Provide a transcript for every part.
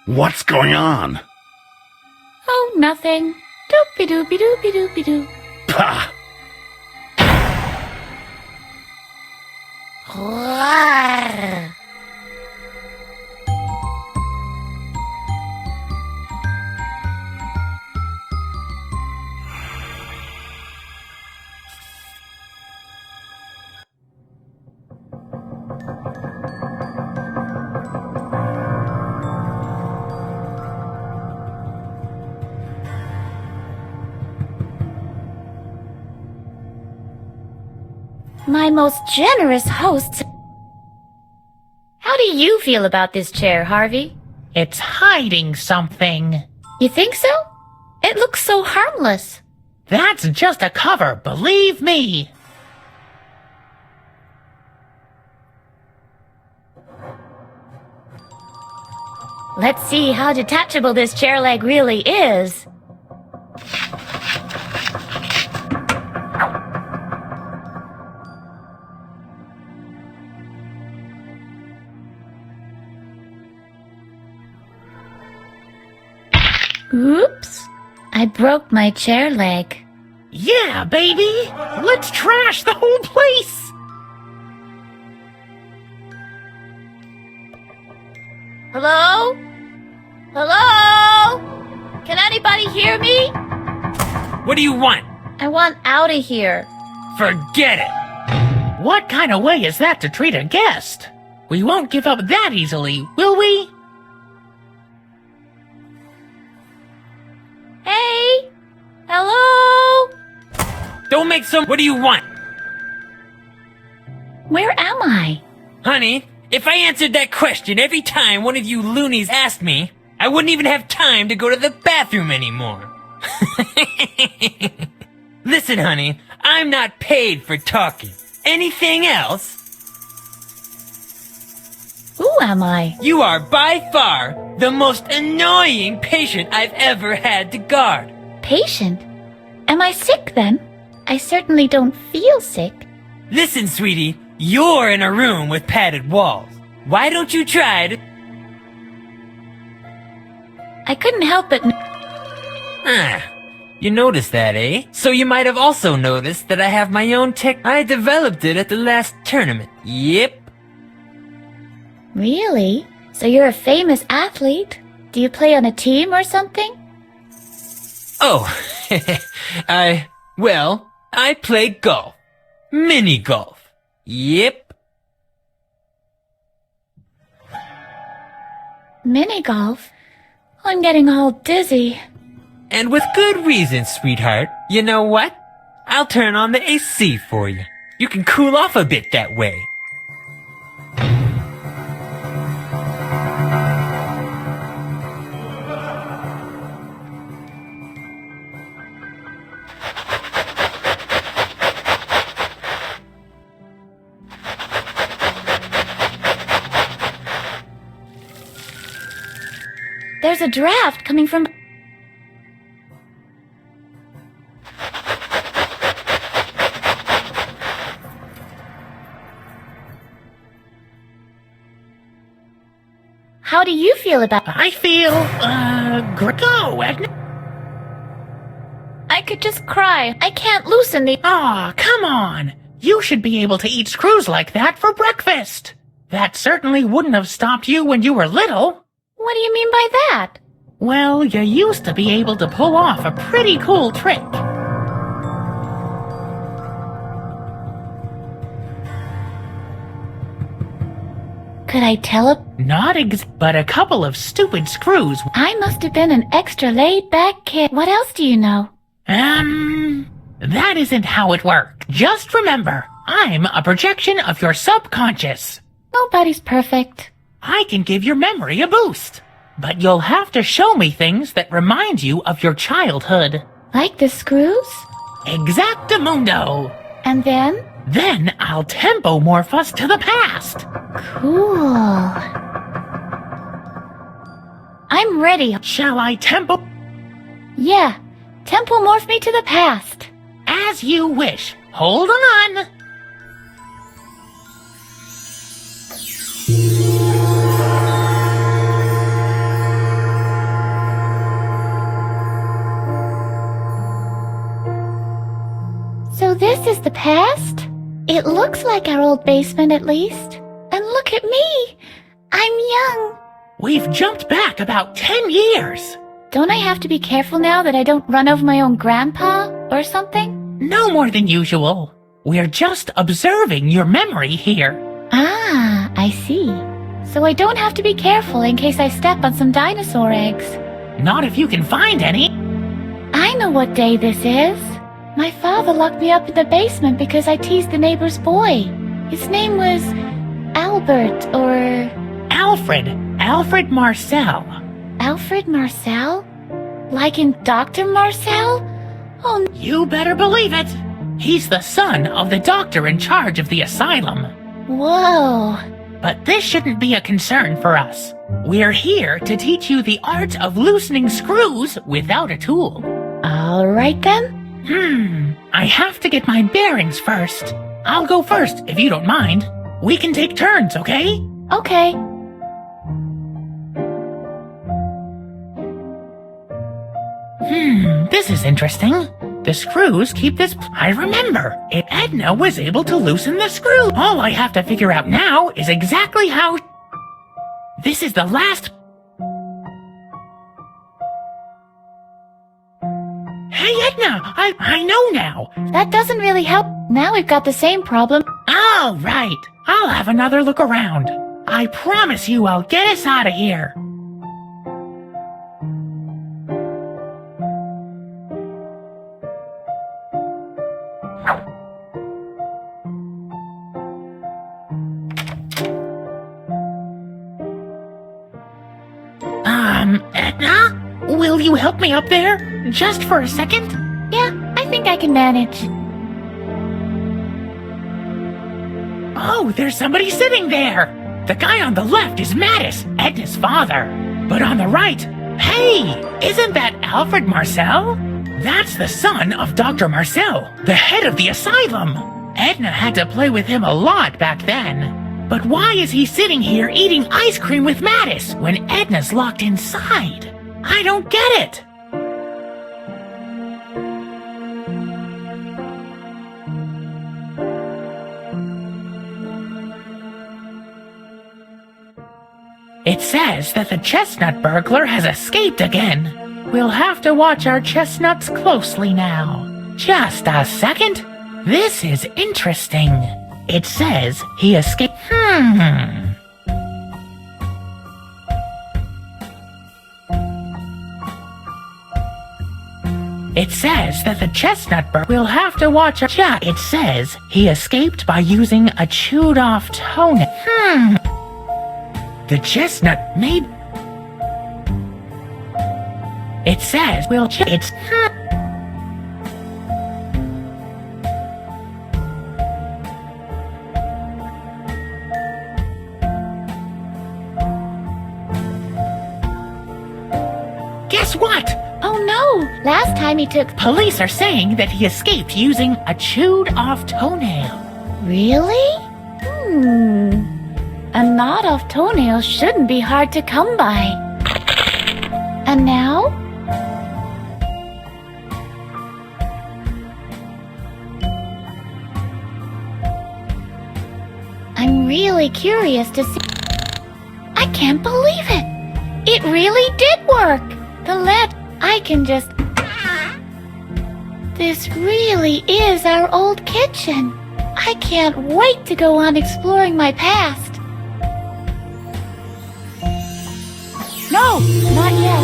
What's going on? Oh, nothing. Doopy-doopy-doopy-doopy-doo. Pah! My most generous hosts. How do you feel about this chair, Harvey? It's hiding something. You think so? It looks so harmless. That's just a cover, believe me. Let's see how detachable this chair leg really is. Oops, I broke my chair leg. Yeah, baby. Let's trash the whole place. Hello? Hello? Can anybody hear me? What do you want? I want out of here. Forget it. What kind of way is that to treat a guest? We won't give up that easily, will we? Hey? Hello? Don't make some... What do you want? Where am I? Honey, if I answered that question every time one of you loonies asked me, I wouldn't even have time to go to the bathroom anymore. Listen, honey, I'm not paid for talking. Anything else? Who am I? You are by far the most annoying patient I've ever had to guard. Patient? Am I sick then? I certainly don't feel sick. Listen, sweetie, you're in a room with padded walls. Why don't you try to... I couldn't help but... You noticed that, eh? So you might have also noticed that I have my own tech. I developed it at the last tournament. Yep. Really? So you're a famous athlete? Do you play on a team or something? Oh, I play golf. Mini golf. Yep. Mini golf? I'm getting all dizzy. And with good reason, sweetheart. You know what? I'll turn on the AC for you. You can cool off a bit that way. There's a draft coming from... How do you feel about... I feel, go, Edna. I could just cry. I can't loosen the... Aw, come on. You should be able to eat screws like that for breakfast. That certainly wouldn't have stopped you when you were little. What do you mean by that? Well, you used to be able to pull off a pretty cool trick. Could I tell it? But a couple of stupid screws. I must have been an extra laid-back kid. What else do you know? That isn't how it works. Just remember, I'm a projection of your subconscious. Nobody's perfect. I can give your memory a boost. But you'll have to show me things that remind you of your childhood. Like the screws? Exactamundo. And then? Then I'll tempo-morph us to the past. Cool. I'm ready. Shall I tempo? Yeah. Tempo-morph me to the past. As you wish. Hold on. This is the past? It looks like our old basement at least. And look at me! I'm young. We've jumped back about 10 years. Don't I have to be careful now that I don't run over my own grandpa or something? No more than usual. We're just observing your memory here. Ah, I see. So I don't have to be careful in case I step on some dinosaur eggs. Not if you can find any. I know what day this is. My father locked me up in the basement because I teased the neighbor's boy. His name was Albert or... Alfred Marcel. Alfred Marcel? Like in Dr. Marcel? Oh, You better believe it. He's the son of the doctor in charge of the asylum. whoa. But this shouldn't be a concern for us. We're here to teach you the art of loosening screws without a tool. All right then. I have to get my bearings first. I'll go first, if you don't mind. We can take turns, okay? Okay. This is interesting. The screws keep this... I remember. Edna was able to loosen the screw. All I have to figure out now is exactly how... This is the last... Hey, Edna! I know now. That doesn't really help. Now we've got the same problem. All right. I'll have another look around. I promise you I'll get us out of here. Edna? Will you help me up there? Just for a second? Yeah, I think I can manage. Oh, there's somebody sitting there. The guy on the left is Mattis, Edna's father. But on the right, hey, isn't that Alfred Marcel? That's the son of Dr. Marcel, the head of the asylum. Edna had to play with him a lot back then. But why is he sitting here eating ice cream with Mattis when Edna's locked inside? I don't get it. It says that the chestnut burglar has escaped again. We'll have to watch our chestnuts closely now. Just a second. This is interesting. It says he escaped. It says that the chestnut burglar will have to watch a It says he escaped by using a chewed off toenail. The chestnut made... It says we'll it's... Guess what? Oh no! Last time he took... Police are saying that he escaped using a chewed off toenail. Really? A gnawed-off toenail shouldn't be hard to come by. And now? I'm really curious to see... I can't believe it! It really did work! The lead... I can just... This really is our old kitchen. I can't wait to go on exploring my past. No, not yet.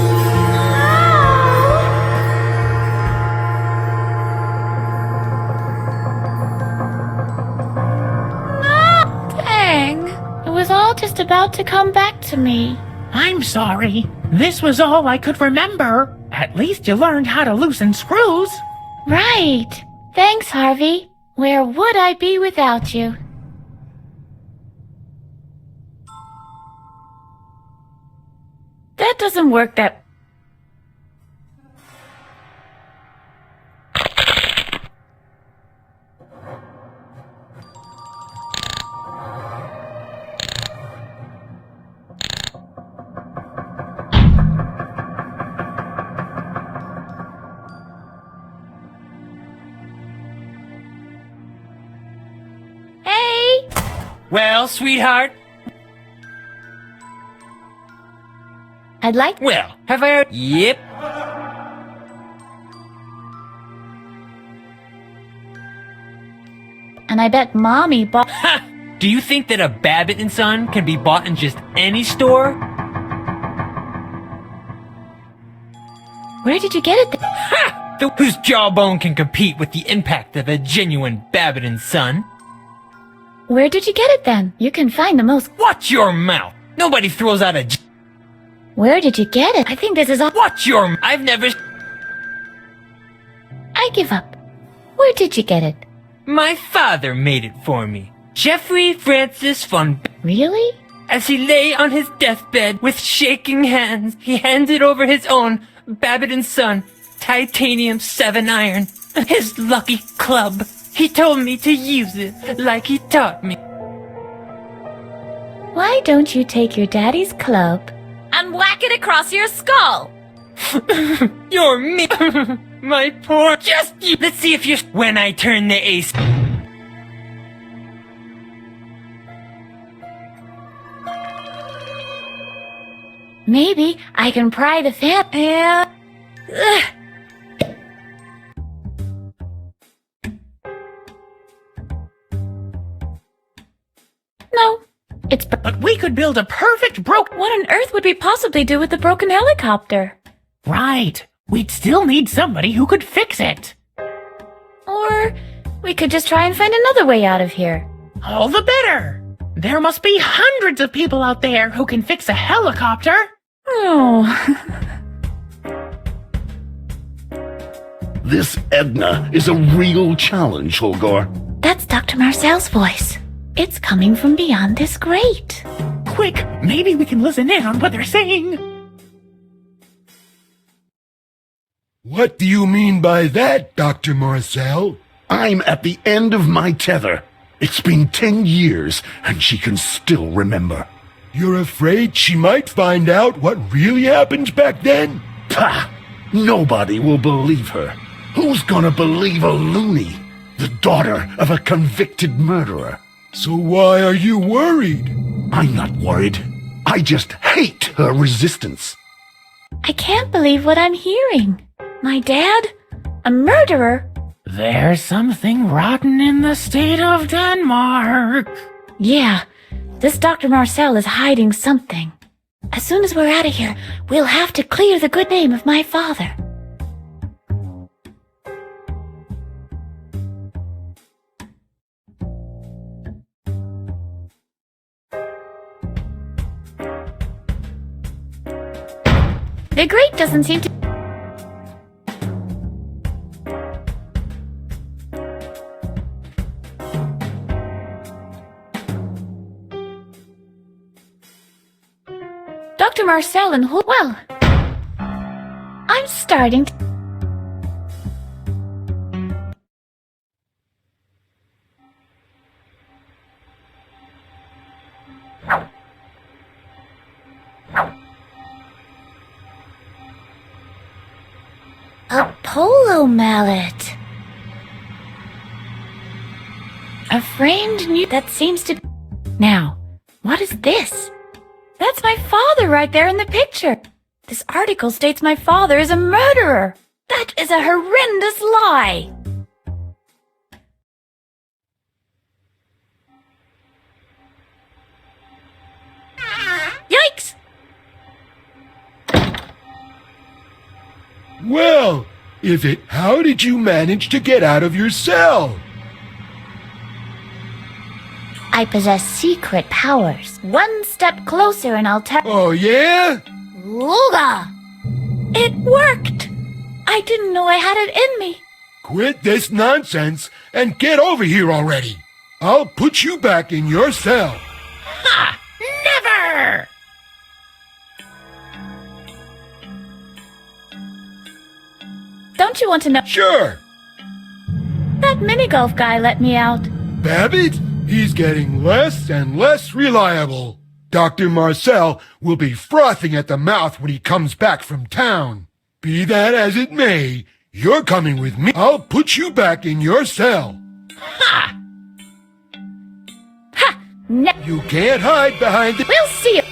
No! Dang. It was all just about to come back to me. I'm sorry. This was all I could remember. At least you learned how to loosen screws. Right. Thanks, Harvey. Where would I be without you? That doesn't work that... Well, sweetheart? I'd like. Well, have I... Yep. And I bet Mommy bought. Ha! Do you think that a Babbitt & Son can be bought in just any store? Where did you get it? Ha! Whose jawbone can compete with the impact of a genuine Babbitt & Son? Where did you get it then? You can find the most. Watch your mouth! Nobody throws out a... Where did you get it? I think this is all. Watch your... I've never... I give up. Where did you get it? My father made it for me. Jeffrey Francis von... Really? As he lay on his deathbed with shaking hands, he handed over his own Babbitt & Son titanium 7-iron, his lucky club. He told me to use it like he taught me. Why don't you take your daddy's club and whack it across your skull? You're me. My poor... Just you. Let's see if you're... When I turn the ace... Maybe I can pry the fan. No, it's. But we could build a perfect broke... What on earth would we possibly do with the broken helicopter? Right. We'd still need somebody who could fix it. Or we could just try and find another way out of here. All the better. There must be hundreds of people out there who can fix a helicopter. Oh. This Edna is a real challenge, Holgar. That's Dr. Marcel's voice. It's coming from beyond this grate. Quick, maybe we can listen in on what they're saying. What do you mean by that, Dr. Marcel? I'm at the end of my tether. It's been 10 years, and she can still remember. You're afraid she might find out what really happened back then? Pah! Nobody will believe her. Who's gonna believe a loony? The daughter of a convicted murderer. So why are you worried? I'm not worried. I just hate her resistance. I can't believe what I'm hearing. My dad? A murderer? There's something rotten in the state of Denmark. Yeah, this Dr. Marcel is hiding something. As soon as we're out of here, we'll have to clear the good name of my father. The grate doesn't seem to... Dr. Marcel and who? Well, I'm starting to... A polo mallet. A framed new... That seems to... Now, what is this? That's my father right there in the picture. This article states my father is a murderer. That is a horrendous lie. Yikes! Well, how did you manage to get out of your cell? I possess secret powers. One step closer and I'll tell... Oh, yeah? Ooga! It worked! I didn't know I had it in me. Quit this nonsense and get over here already. I'll put you back in your cell. Ha! Never! Don't you want to know... Sure. That mini-golf guy let me out. Babbitt, he's getting less and less reliable. Dr. Marcel will be frothing at the mouth when he comes back from town. Be that as it may, you're coming with me. I'll put you back in your cell. Ha! Ha! No, You can't hide behind the... we'll see.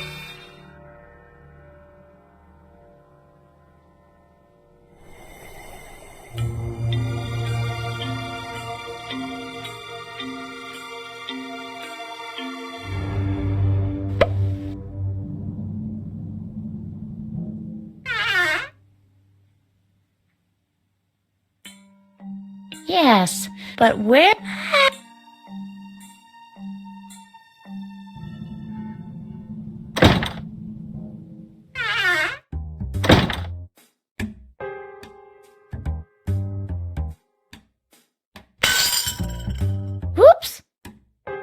Yes, but where? Whoops!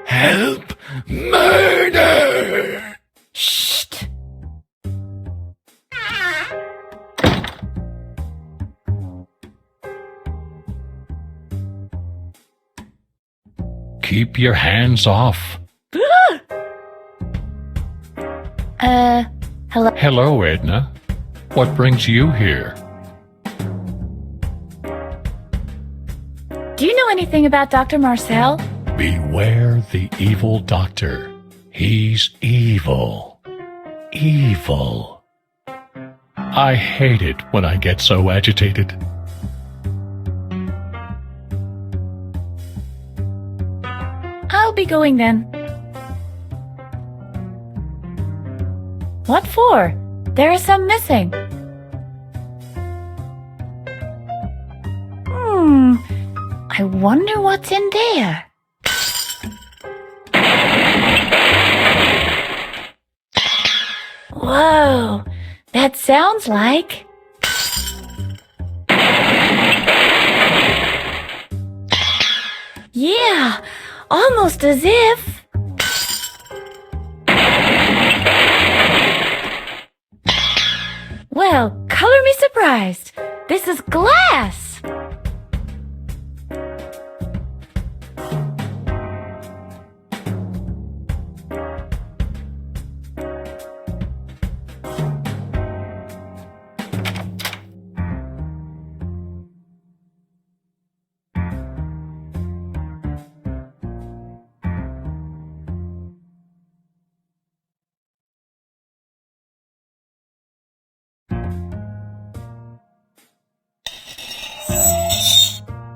Help! Murder! Shh! Keep your hands off. Hello? Hello, Edna. What brings you here? Do you know anything about Dr. Marcel? Beware the evil doctor. He's evil. Evil. I hate it when I get so agitated. I'll be going then. What for? There is some missing. I wonder what's in there. Whoa, that sounds like... Yeah, almost as if... Well, color me surprised. This is glass.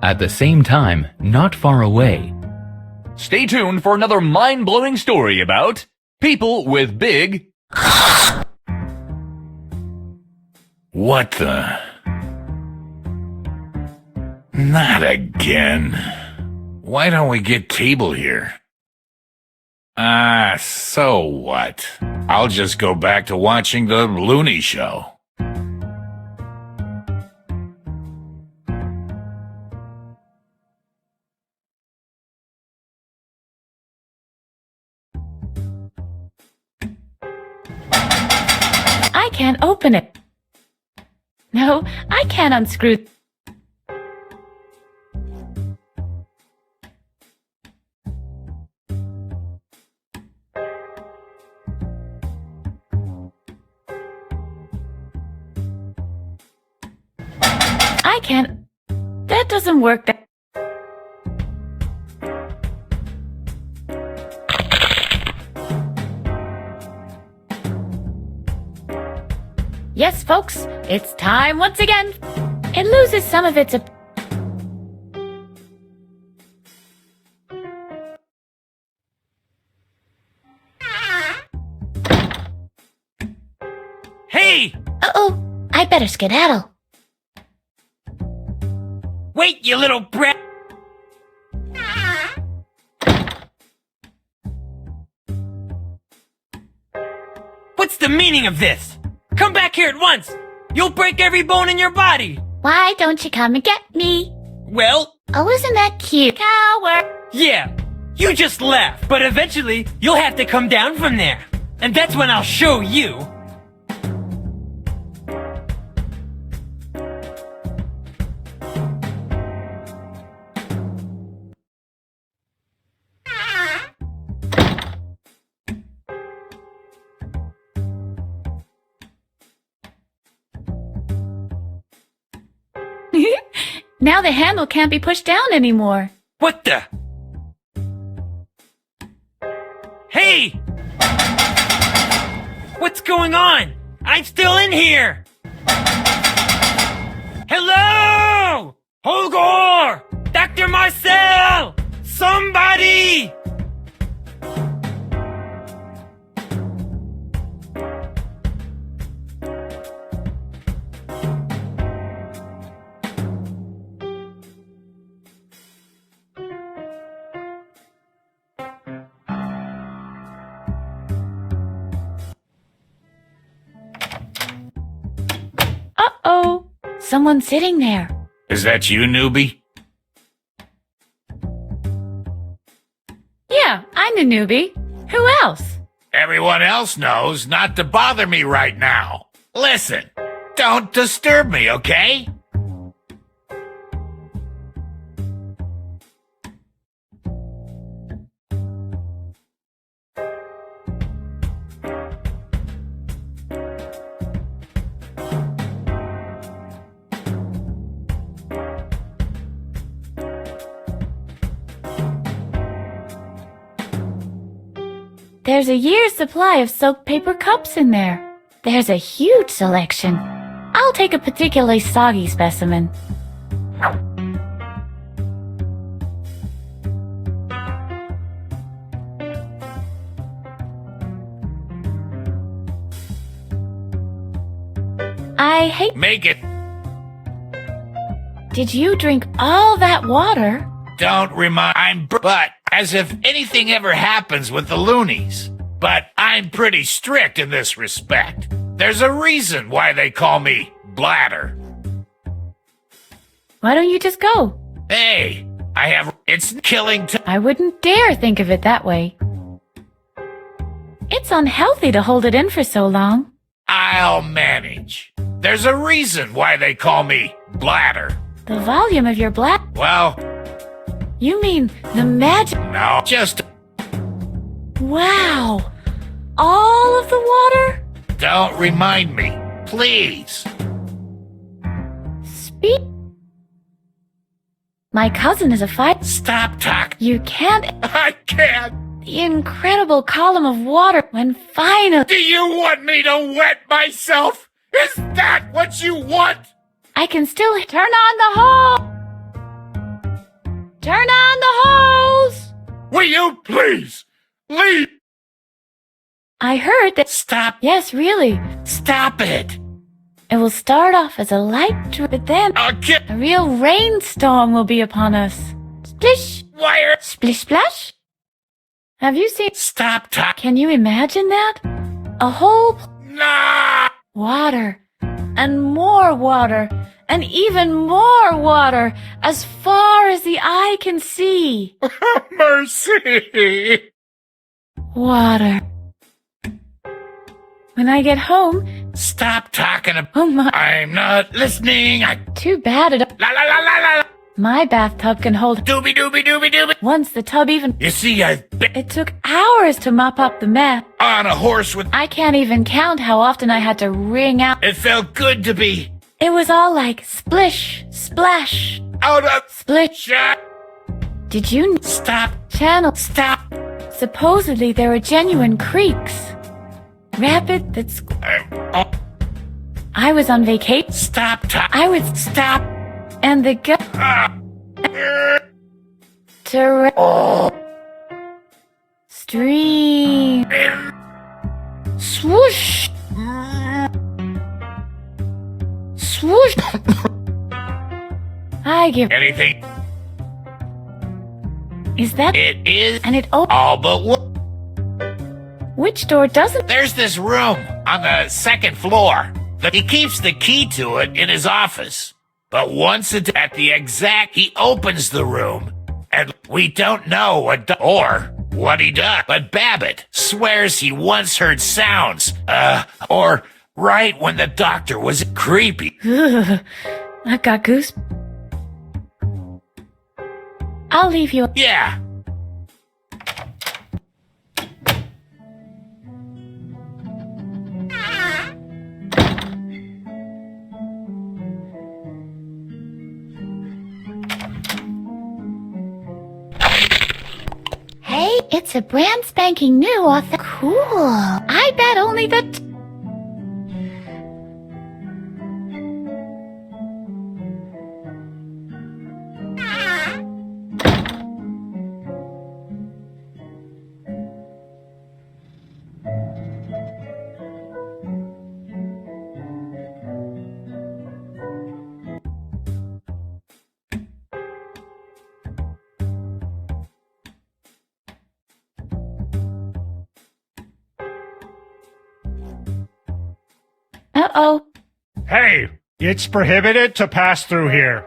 At the same time, not far away. Stay tuned for another mind-blowing story about people with big... What the? Not again. Why don't we get Cable here? So what? I'll just go back to watching the Looney Show. I can't open it. No, I can't unscrew. I can't. That doesn't work. Yes, folks, it's time once again. It loses some of its... Hey! Uh-oh, I better skedaddle. Wait, you little brat! What's the meaning of this? Come back here at once! You'll break every bone in your body! Why don't you come and get me? Well, Oh, isn't that cute? Coward! yeah, you just laugh, but eventually you'll have to come down from there. And that's when I'll show you. Now the handle can't be pushed down anymore. What the? Hey! Hey! What's going on? I'm still in here! Hello! Holgor! Dr. Marcel! Somebody! Uh-oh. Someone's sitting there. Is that you, newbie? Yeah, I'm the newbie. Who else? Everyone else knows not to bother me right now. Listen, don't disturb me, okay? There's a year's supply of soaked paper cups in there. There's a huge selection. I'll take a particularly soggy specimen. I hate... Make it. Did you drink all that water? Don't remind. But as if anything ever happens with the loonies. But I'm pretty strict in this respect. There's a reason why they call me Bladder. Why don't you just go? Hey, it's killing I wouldn't dare think of it that way. It's unhealthy to hold it in for so long. I'll manage. There's a reason why they call me Bladder. The volume of your Well, You mean the magic... no, just Wow! All of the water? don't remind me, please. Speak... My cousin is a fight... Stop talking. You can't... I can't. The incredible column of water when finally... Do you want me to wet myself? Is that what you want? I can still turn on the hose! Turn on the hose! Will you please leave? I heard that... Stop. Yes, really. Stop it. It will start off as a light drip, but then I'll get a real rainstorm will be upon us. Splish! wire. Splish splash? Have you seen... Stop talking. Can you imagine that? A whole Nah. water, and more water, and even more water, as far as the eye can see. Mercy. Water. When I get home, Stop talking. oh my, I'm not listening. too bad it... La la la la la. My bathtub can hold... Doobie doobie doobie doobie. Once the tub even... You see, I've been It took hours to mop up the mess. on a horse with. I can't even count how often I had to wring out... It felt good to be It was all like splish, splash, out of splish. shot. Did you... Stop. Channel... Stop. Supposedly there were genuine creeks. Rapid that's... I was on vacation. Stop talking. I would stop. And the gu... Stream. Swoosh. Swoosh. I give... Anything. Is that... It is And it opened... all but one. Which door doesn't... There's this room on the second floor. He keeps the key to it in his office. But once at the exact, he opens the room. And we don't know what he does. But Babbitt swears he once heard sounds. Or right when the doctor was creepy. I've got goose... I'll leave you... Yeah. Hey, It's a brand spanking new author. Cool. I bet only the... Uh-oh. Hey, it's prohibited to pass through here.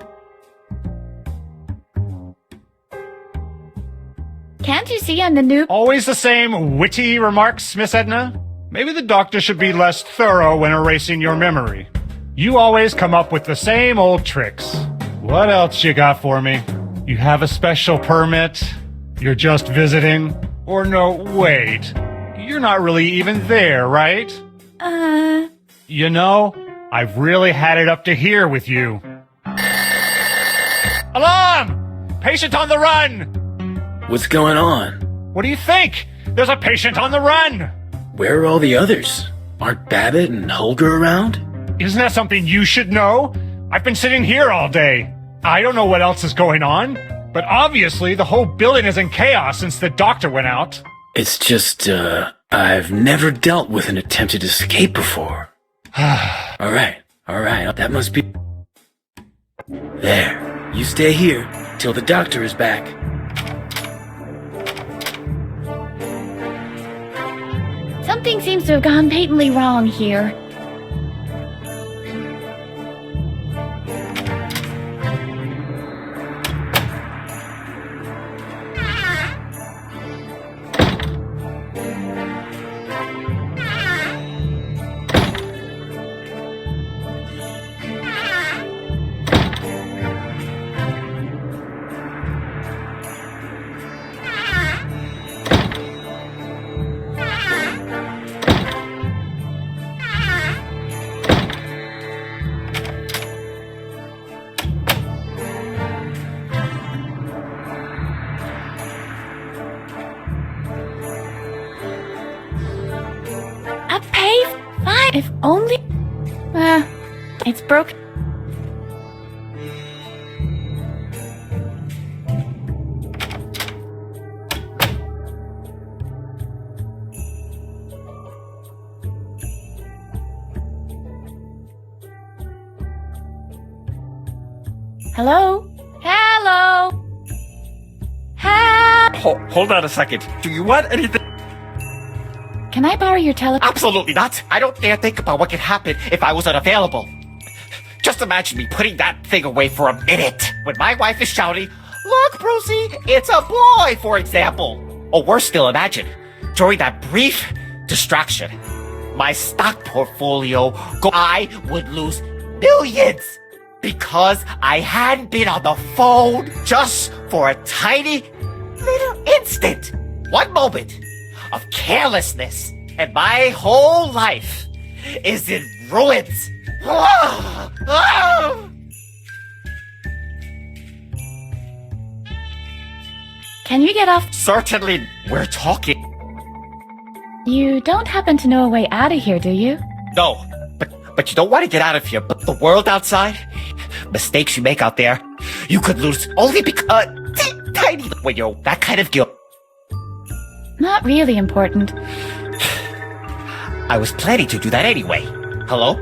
Can't you see I'm the new... Always the same witty remarks, Miss Edna? Maybe the doctor should be less thorough when erasing your memory. You always come up with the same old tricks. What else you got for me? You have a special permit? You're just visiting? Or no, wait. You're not really even there, right? You know, I've really had it up to here with you. Alarm! Patient on the run! What's going on? What do you think? There's a patient on the run! Where are all the others? Aren't Babbitt and Holger around? Isn't that something you should know? I've been sitting here all day. I don't know what else is going on. But obviously the whole building is in chaos since the doctor went out. It's just, I've never dealt with an attempted escape before. Alright, that must be... There, you stay here till the doctor is back. Something seems to have gone patently wrong here. If only... it's broken. Hello? Hello? Hold on a second. Do you want anything? Can I borrow your telephone? Absolutely not. I don't dare think about what could happen if I was unavailable. Just imagine me putting that thing away for a minute when my wife is shouting, "Look, Brucey, it's a boy," for example. Or worse still, imagine, during that brief distraction, my stock portfolio, I would lose millions because I hadn't been on the phone just for a tiny little instant. One moment of carelessness, and my whole life is in ruins. Can you get off? Certainly, we're talking. You don't happen to know a way out of here, do you? No, but you don't want to get out of here. But the world outside, mistakes you make out there, you could lose only because tiny when you're that kind of guilt. Not really important. I was planning to do that anyway. Hello?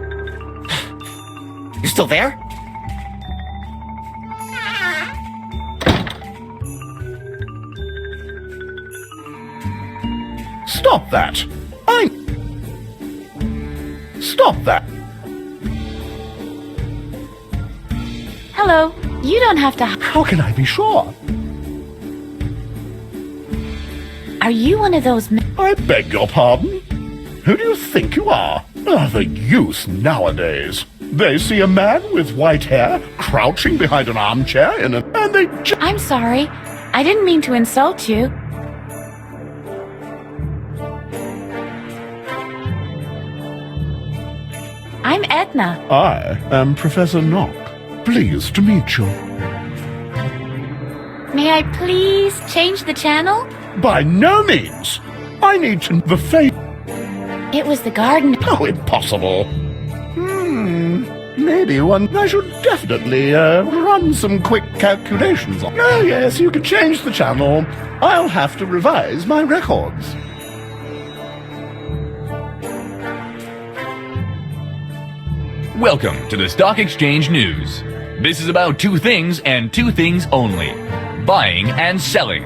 You still there? Stop that! Stop that! Hello. You don't have to... How can I be sure? Are you one of those I beg your pardon? Who do you think you are? The youth nowadays. They see a man with white hair crouching behind an armchair and they I'm sorry. I didn't mean to insult you. I'm Edna. I am Professor Knock. Pleased to meet you. May I please change the channel? By no means. I need to the fate. It was the garden. Oh, impossible. Maybe one. I should definitely run some quick calculations on. Oh, yes, you can change the channel. I'll have to revise my records. Welcome to the Stock Exchange News. This is about two things and two things only: buying and selling.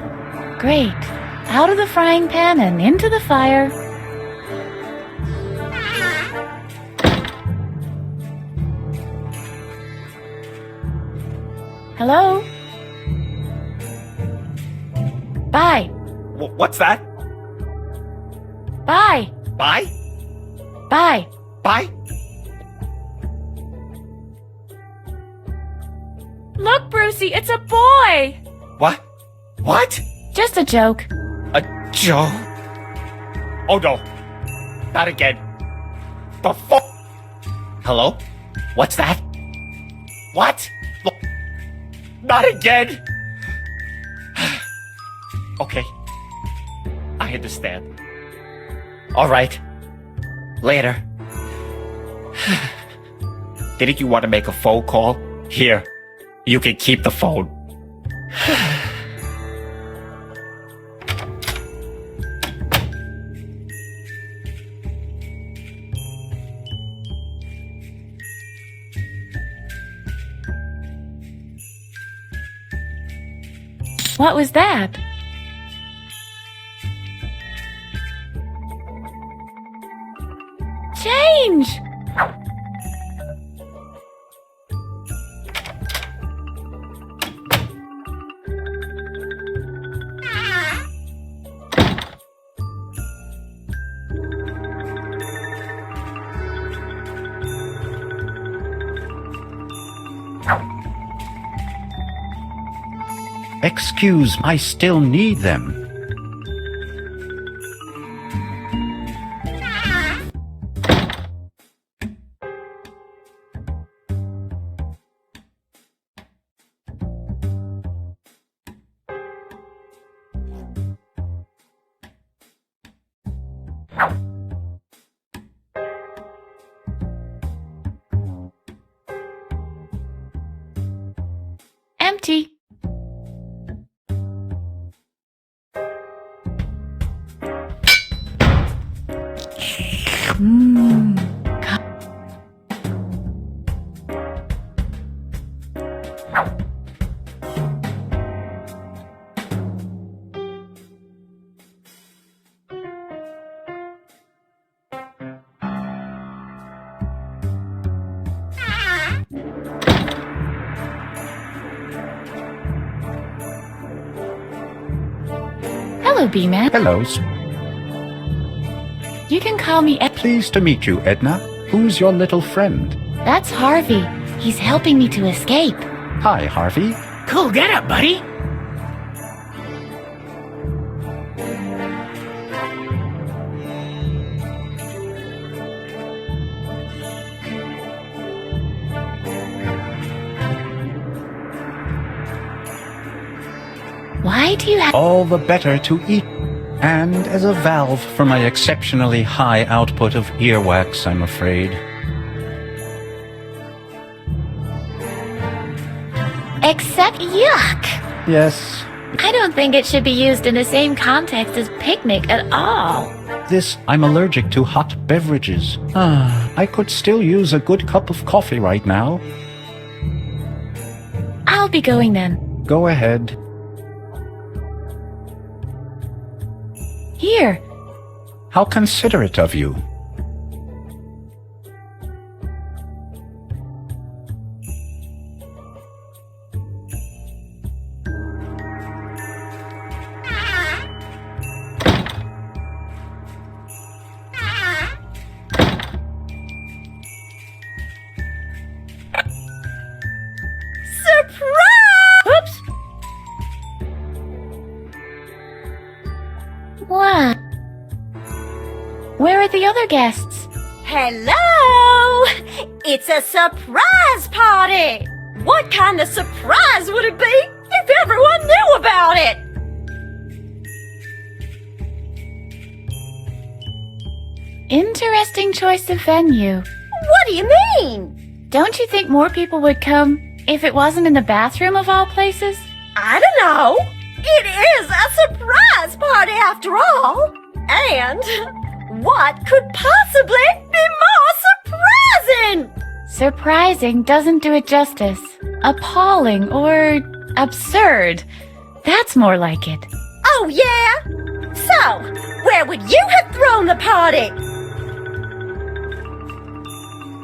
Great. Out of the frying pan and into the fire. Hello? Bye. What's that? Bye. Bye? Bye. Bye? Look, Brucey, it's a boy! What? What? Just a joke. A joke? Oh no. Not again. The fuck? Hello? What's that? What? Look. Not again! Okay. I understand. Alright. Later. Didn't you want to make a phone call? Here. You can keep the phone. What was that? Change! Excuse, I still need them. Empty. Hello, B-Man. Hello. You can call me Ed. Pleased to meet you, Edna. Who's your little friend? That's Harvey. He's helping me to escape. Hi, Harvey. Cool get up, buddy. Why do you have... All the better to eat. And as a valve for my exceptionally high output of earwax, I'm afraid. Except yuck! Yes, I don't think it should be used in the same context as picnic at all. I'm allergic to hot beverages. I could still use a good cup of coffee right now. I'll be going then. Go ahead. Here. How considerate of you. Oops! What? Where are the other guests? Hello! It's a surprise party! What kind of surprise would it be if everyone knew about it? Interesting choice of venue. What do you mean? Don't you think more people would come if it wasn't in the bathroom of all places? I don't know. It is a surprise party after all. And what could possibly be more surprising? Surprising doesn't do it justice. Appalling or absurd. That's more like it. Oh, yeah? So, where would you have thrown the party?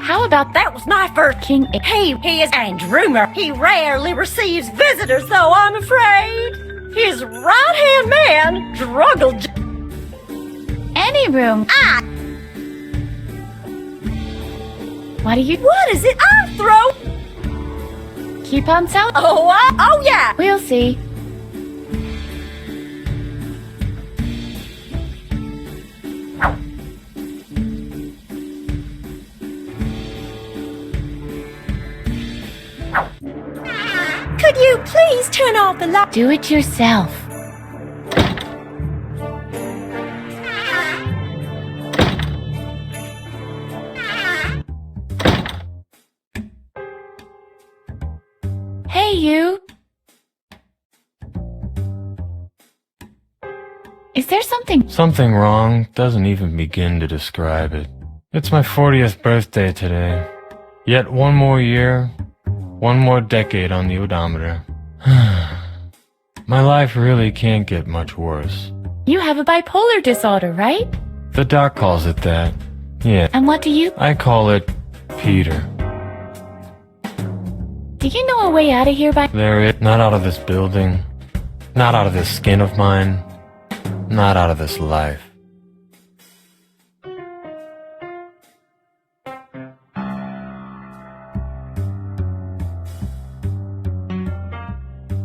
How about That was my first King? He is and rumor. He rarely receives visitors, though, I'm afraid. His right-hand man, Druggle. Any room. What do you... What is it I throw? Keep on selling? Oh, yeah. We'll see. Could you please turn off the light? Do it yourself. Hey, you. Is there something... Something wrong doesn't even begin to describe it. It's my 40th birthday today. Yet one more year, one more decade on the odometer. My life really can't get much worse. You have a bipolar disorder, right? The doc calls it that. Yeah. And what do you... I call it Peter. Do you know a way out of here by... Not out of this building. Not out of this skin of mine. Not out of this life.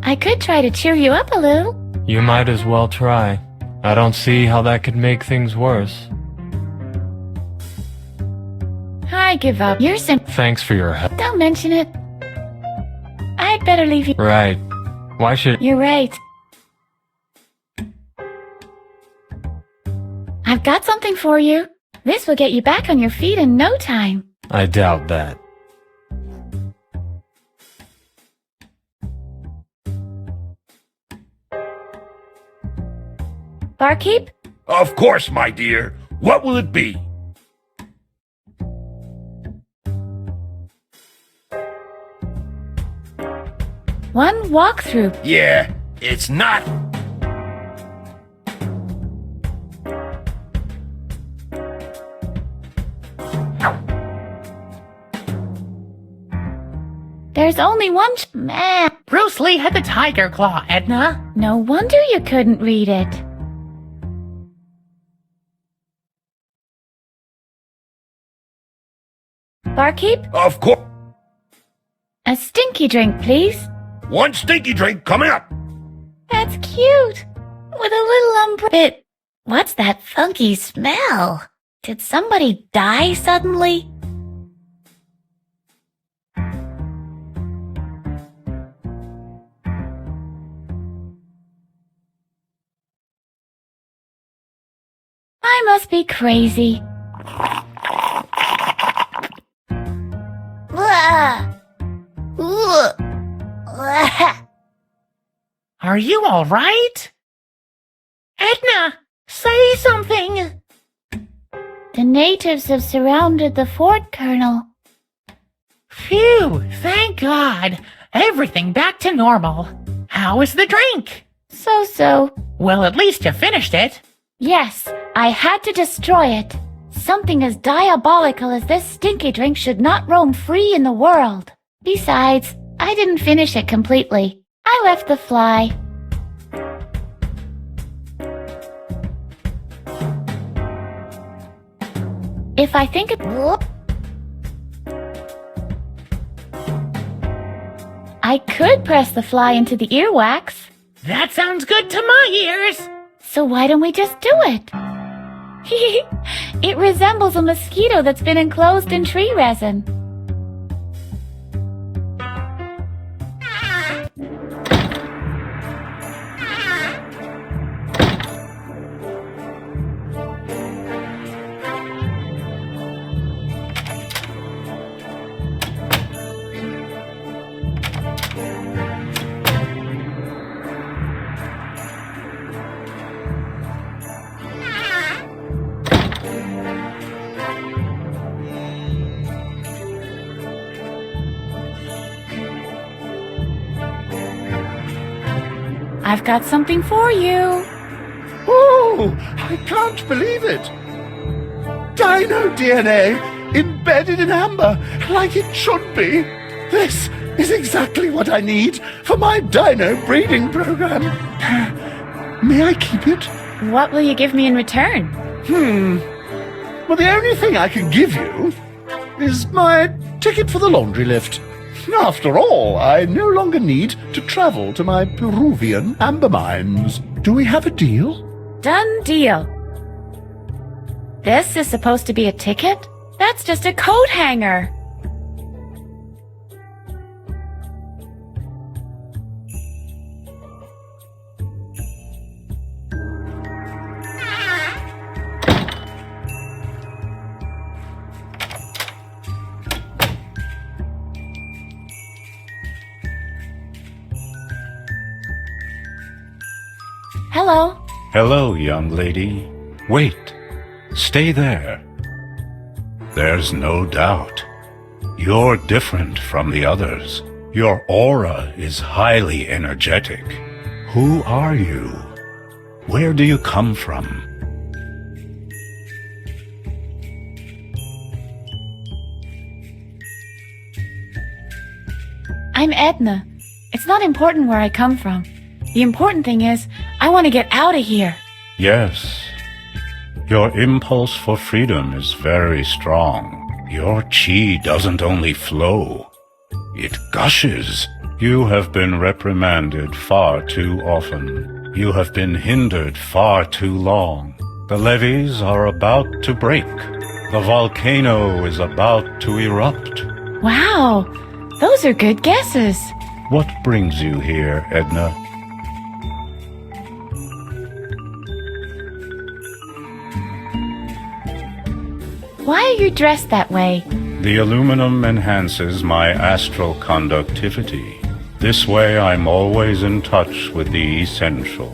I could try to cheer you up a little. You might as well try. I don't see how that could make things worse. I give up. You're Thanks for your help. Don't mention it. I'd better leave you. Right. Why should... You're right. I've got something for you. This will get you back on your feet in no time. I doubt that. Barkeep? Of course, my dear. What will it be? One walkthrough. Yeah, it's not. There's only one man. Bruce Lee had the tiger claw, Edna. No wonder you couldn't read it. Barkeep? Of course. A stinky drink, please. One stinky drink coming up. That's cute. With a little umbrella. What's that funky smell? Did somebody die suddenly? I must be crazy. Are you all right? Edna, say something. The natives have surrounded the fort, Colonel. Phew, thank God. Everything back to normal. How is the drink? So. Well, at least you finished it. Yes, I had to destroy it. Something as diabolical as this stinky drink should not roam free in the world. Besides, I didn't finish it completely. I left the fly. If I think it... I could press the fly into the earwax. That sounds good to my ears. So why don't we just do it? It resembles a mosquito that's been enclosed in tree resin. I've got something for you. Oh, I can't believe it. Dino DNA embedded in amber, like it should be. This is exactly what I need for my dino breeding program. May I keep it? What will you give me in return? Well, the only thing I can give you is my ticket for the laundry lift. After all, I no longer need to travel to my Peruvian amber mines. Do we have a deal? Done deal. This is supposed to be a ticket? That's just a coat hanger. Hello. Hello, young lady. Wait. Stay there. There's no doubt. You're different from the others. Your aura is highly energetic. Who are you? Where do you come from? I'm Edna. It's not important where I come from. The important thing is, I want to get out of here. Yes. Your impulse for freedom is very strong. Your chi doesn't only flow, it gushes. You have been reprimanded far too often. You have been hindered far too long. The levees are about to break. The volcano is about to erupt. Wow, those are good guesses. What brings you here, Edna? Why are you dressed that way? The aluminum enhances my astral conductivity. This way I'm always in touch with the essential.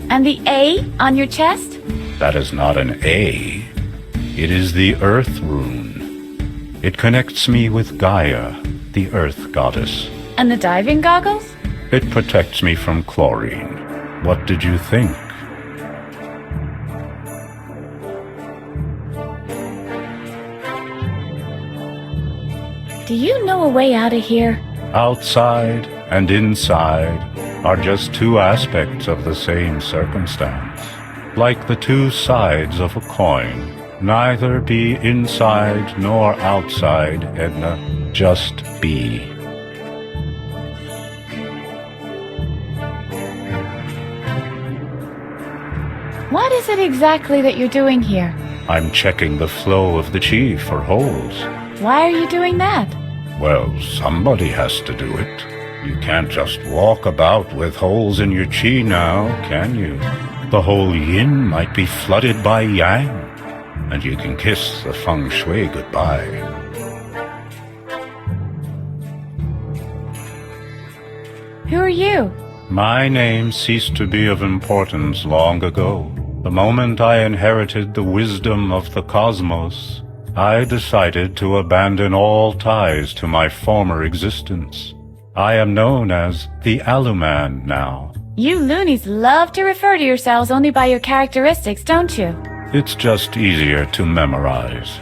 And the A on your chest? That is not an A. It is the Earth rune. It connects me with Gaia, the Earth goddess. And the diving goggles? It protects me from chlorine. What did you think? Do you know a way out of here? Outside and inside are just two aspects of the same circumstance. Like the two sides of a coin. Neither be inside nor outside, Edna. Just be. What is it exactly that you're doing here? I'm checking the flow of the chi for holes. Why are you doing that? Well, somebody has to do it. You can't just walk about with holes in your chi now, can you? The whole yin might be flooded by yang, and you can kiss the feng shui goodbye. Who are you? My name ceased to be of importance long ago. The moment I inherited the wisdom of the cosmos, I decided to abandon all ties to my former existence. I am known as the Aluman now. You loonies love to refer to yourselves only by your characteristics, don't you? It's just easier to memorize.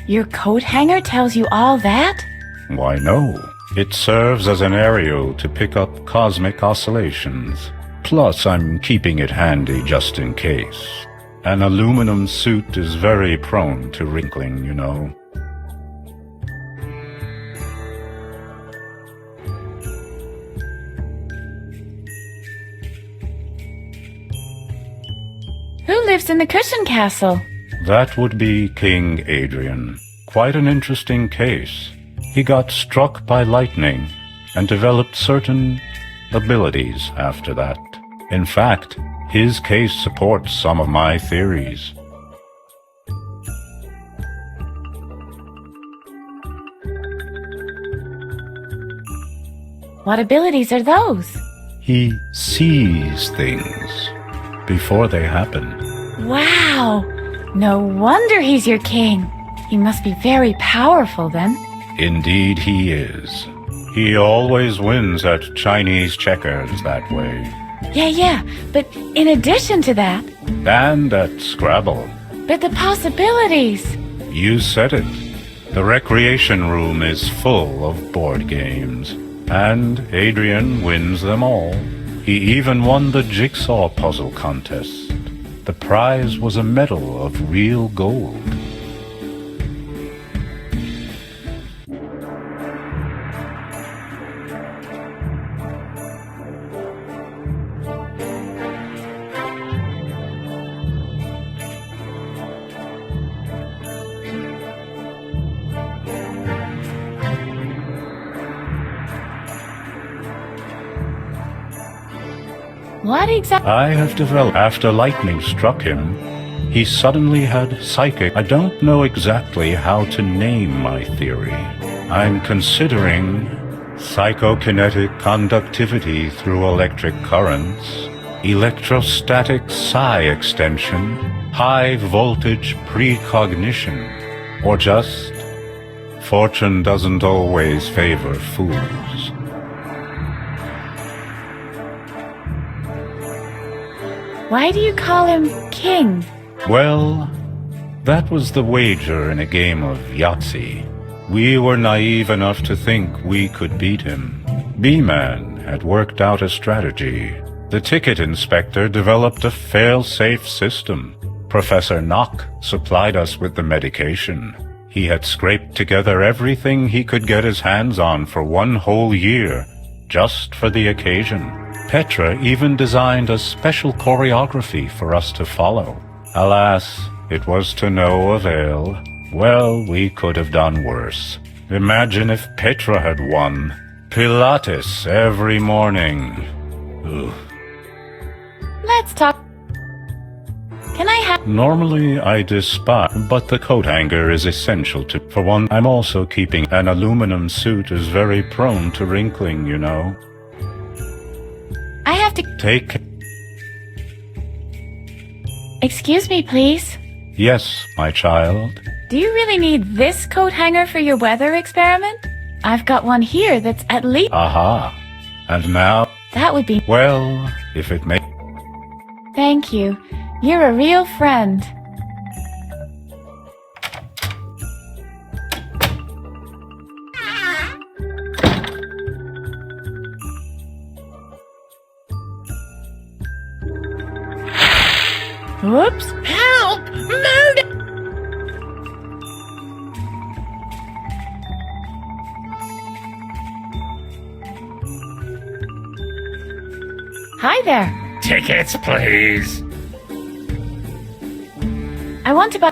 Your coat hanger tells you all that? Why no. It serves as an aerial to pick up cosmic oscillations. Plus, I'm keeping it handy just in case. An aluminum suit is very prone to wrinkling, you know. Who lives in the cushion castle? That would be King Adrian. Quite an interesting case. He got struck by lightning and developed certain abilities after that. In fact, his case supports some of my theories. What abilities are those? He sees things before they happen. Wow! No wonder he's your king. He must be very powerful then. Indeed he is. He always wins at Chinese checkers that way. Yeah, but in addition to that... And at Scrabble. But the possibilities! You said it. The recreation room is full of board games. And Adrian wins them all. He even won the jigsaw puzzle contest. The prize was a medal of real gold. What exactly? I have developed after lightning struck him. He suddenly had psychic. I don't know exactly how to name my theory. I'm considering psychokinetic conductivity through electric currents, electrostatic psi extension, high voltage precognition, or just fortune doesn't always favor fools. Why do you call him King? Well, that was the wager in a game of Yahtzee. We were naive enough to think we could beat him. B-Man had worked out a strategy. The ticket inspector developed a fail-safe system. Professor Knock supplied us with the medication. He had scraped together everything he could get his hands on for 1 whole year, just for the occasion. Petra even designed a special choreography for us to follow. Alas, it was to no avail. Well, we could have done worse. Imagine if Petra had won. Pilates every morning. Ugh. Let's talk. Can I have... Normally I despise, but the coat hanger is essential to... For one, I'm also keeping an aluminum suit is very prone to wrinkling, you know. I have to... Take... Excuse me, please. Yes, my child. Do you really need this coat hanger for your weather experiment? I've got one here that's at least... Aha. And now... That would be... Well, if it may... Thank you. You're a real friend. Whoops! Help! Murder! Hi there. Tickets, please. I want to buy...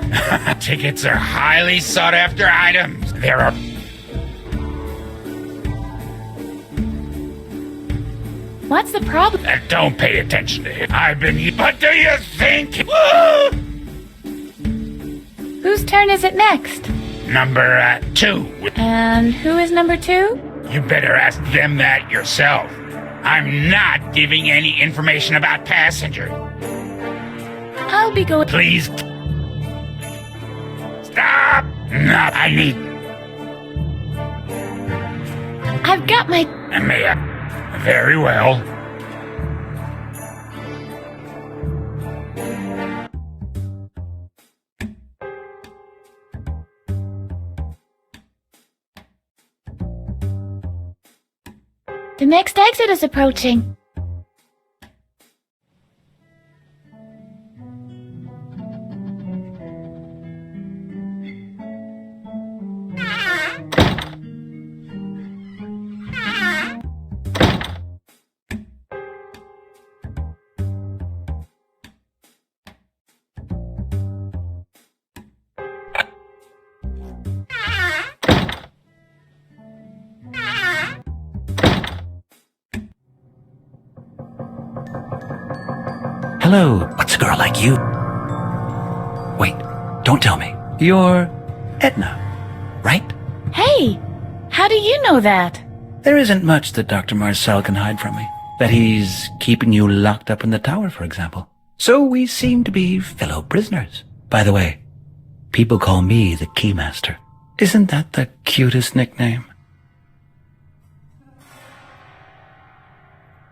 Tickets are highly sought after items. There are... What's the problem? Don't pay attention to him. I've been... What do you think? Whose turn is it next? Number 2. And who is number 2? You better ask them that yourself. I'm not giving any information about passenger. I'll be going... Please. Stop! No, I need... I've got my... Very well. The next exit is approaching. Hello, what's a girl like you? Wait, don't tell me. You're Edna, right? Hey, how do you know that? There isn't much that Dr. Marcel can hide from me. That he's keeping you locked up in the tower, for example. So we seem to be fellow prisoners. By the way, People call me the Keymaster. Isn't that the cutest nickname?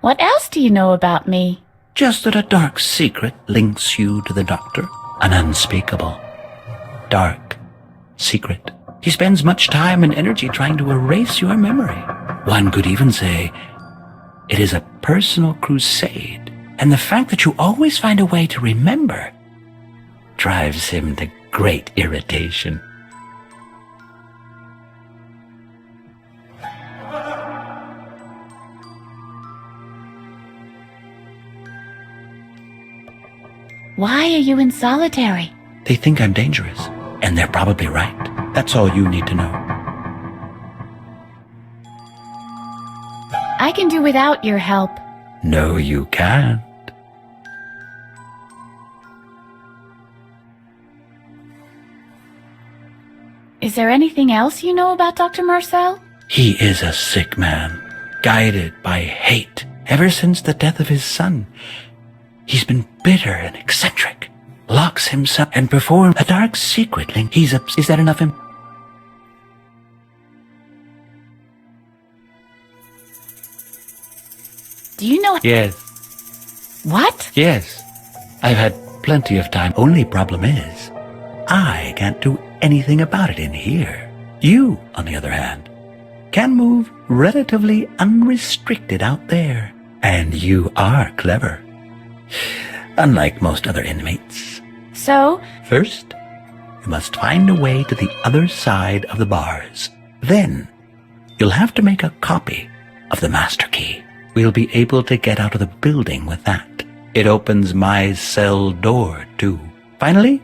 What else do you know about me? Just that a dark secret links you to the Doctor. An unspeakable, dark secret. He spends much time and energy trying to erase your memory. One could even say it is a personal crusade, and the fact that you always find a way to remember drives him to great irritation. Why are you in solitary? They think I'm dangerous, and they're probably right. That's all you need to know. I can do without your help. No, you can't. Is there anything else you know about Dr. Marcel? He is a sick man, guided by hate ever since the death of his son. He's been bitter and eccentric, locks himself and performs a dark secret link. Is that enough? Do you know? Yes. What? Yes. I've had plenty of time. Only problem is, I can't do anything about it in here. You, on the other hand, can move relatively unrestricted out there. And you are clever. Unlike most other inmates. So? First, you must find a way to the other side of the bars. Then, you'll have to make a copy of the master key. We'll be able to get out of the building with that. It opens my cell door, too. Finally,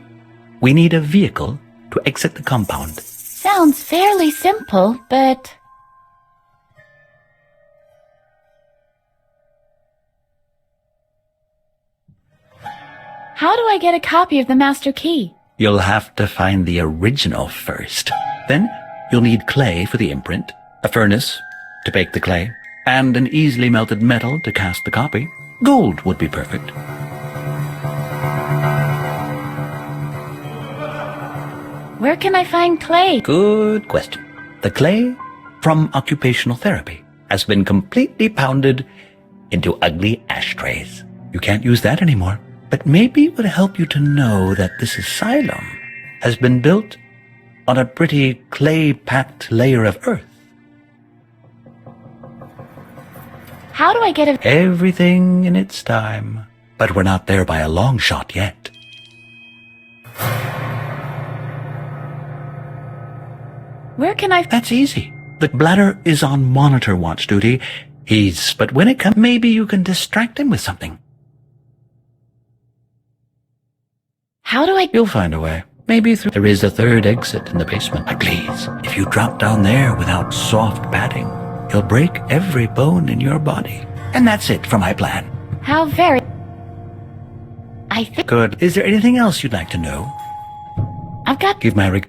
we need a vehicle to exit the compound. Sounds fairly simple, but... How do I get a copy of the master key? You'll have to find the original first. Then you'll need clay for the imprint, a furnace to bake the clay, and an easily melted metal to cast the copy. Gold would be perfect. Where can I find clay? Good question. The clay from occupational therapy has been completely pounded into ugly ashtrays. You can't use that anymore. But maybe it would help you to know that this asylum has been built on a pretty clay-packed layer of earth. How do I get a... Everything in its time. But we're not there by a long shot yet. Where can I... That's easy. The bladder is on monitor watch duty. But when it comes, maybe you can distract him with something. How do I... You'll find a way. Maybe through... There is a third exit in the basement. But please, if you drop down there without soft padding, you'll break every bone in your body. And that's it for my plan. How very... I think... Good. Is there anything else you'd like to know? I've got... Give my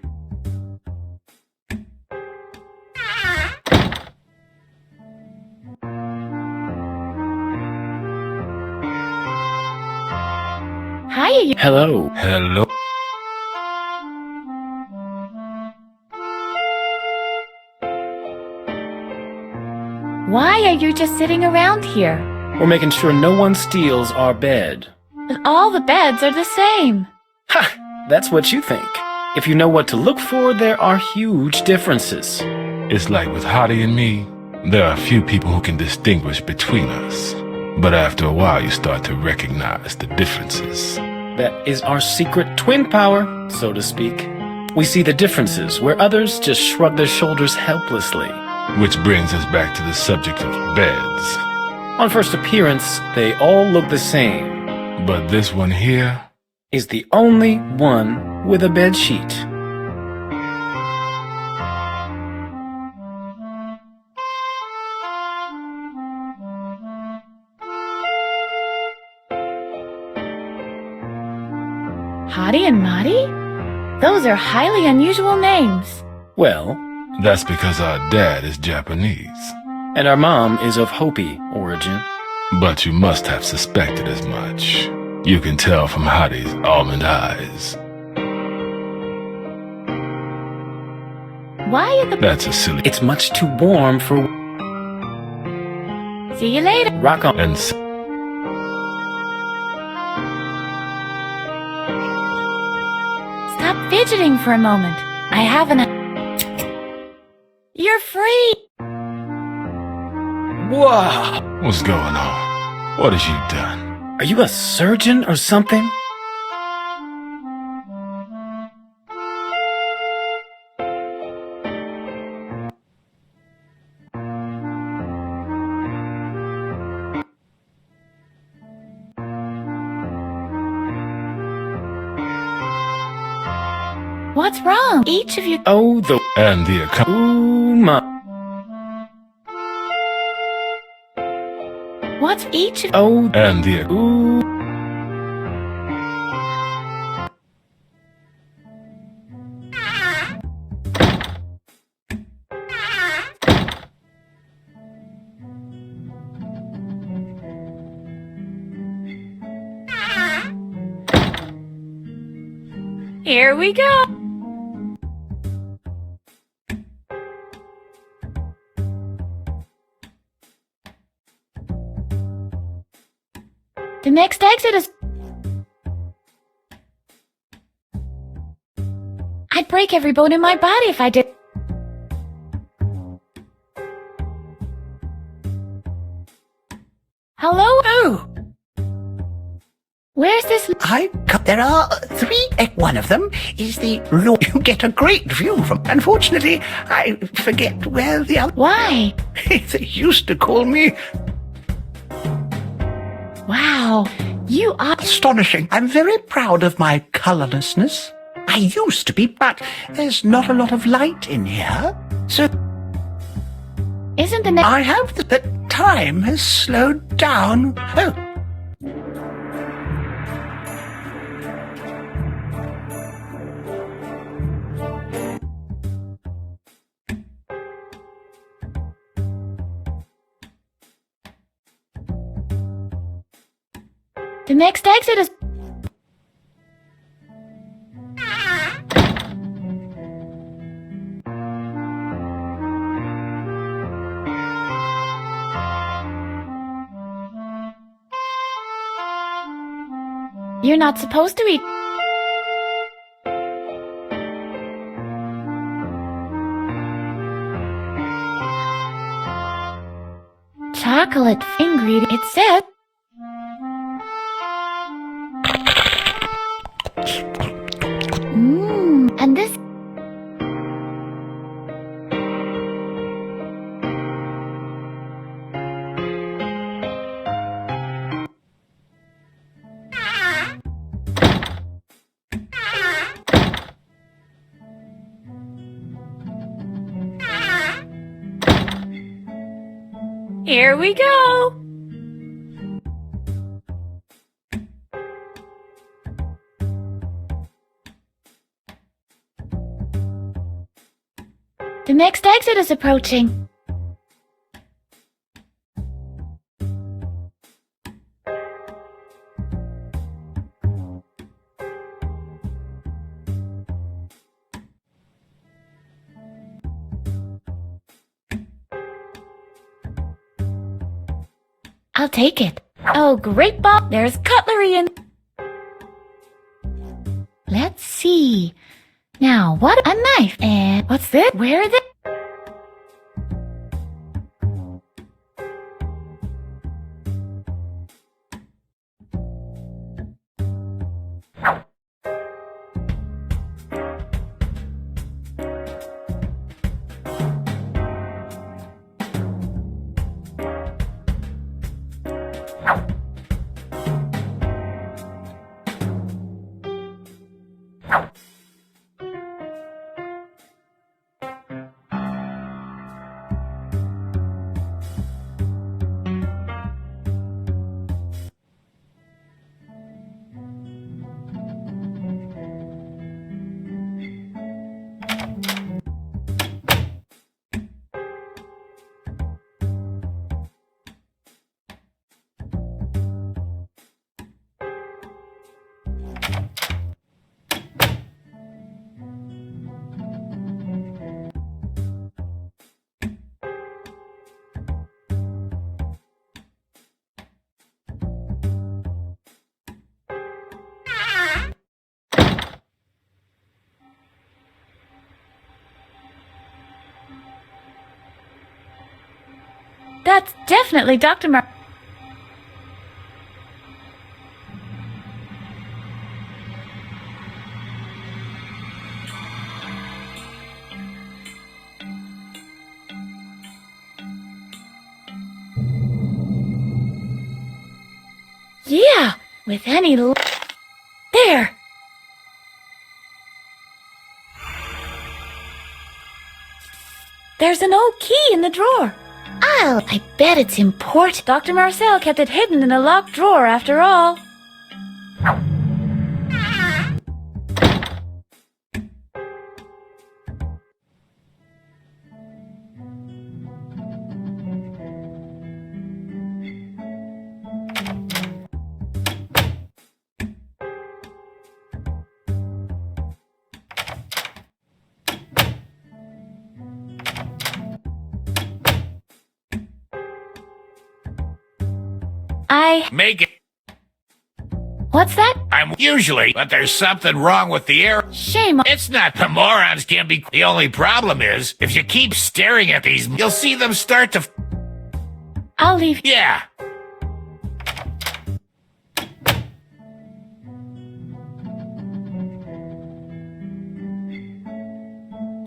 Hi, you... Hello. Hello. Why are you just sitting around here? We're making sure no one steals our bed. But all the beds are the same. Ha! That's what you think. If you know what to look for, there are huge differences. It's like with Harvey and me, there are a few people who can distinguish between us. But after a while, you start to recognize the differences. That is our secret twin power, so to speak. We see the differences where others just shrug their shoulders helplessly. Which brings us back to the subject of beds. On first appearance, they all look the same. But this one here is the only one with a bed sheet. Hottie and Mottie? Those are highly unusual names. Well, that's because our dad is Japanese. And our mom is of Hopi origin. But you must have suspected as much. You can tell from Hottie's almond eyes. Why are the... That's a silly. It's much too warm for See you later. rock on. And Stop fidgeting for a moment. I have an... You're free! Whoa! what's going on? What has you done? Are you a surgeon or something? What's wrong? Each of you... Oh, the... And the account. Ooh, my... What's each of... Oh, And the... ooh... Here we go! The next exit is... I'd break every bone in my body if I did. Hello? Oh, Where's this... there are three. One of them is the law you get a great view from. Unfortunately, I forget where the other... Why? They used to call me Wow, you are... astonishing. I'm very proud of my colorlessness. I used to be, but there's not a lot of light in here. So Isn't the next... I have the time has slowed down. Oh, The next exit is... You're not supposed to eat... Chocolate ingredient. It said... And this... Here we go! The next exit is approaching. I'll take it. Oh, great ball. There's cutlery in... Let's see. Now, what? A knife. And what's this? Where are they? That's definitely Dr. Yeah, with any there. There's an old key in the drawer. I bet it's important. Dr. Marcel kept it hidden in a locked drawer after all. Make it. What's that? I'm usually, but there's something wrong with the air. Shame. It's not the morons can't be. The only problem is, if you keep staring at these, you'll see them start to. I'll leave. Yeah.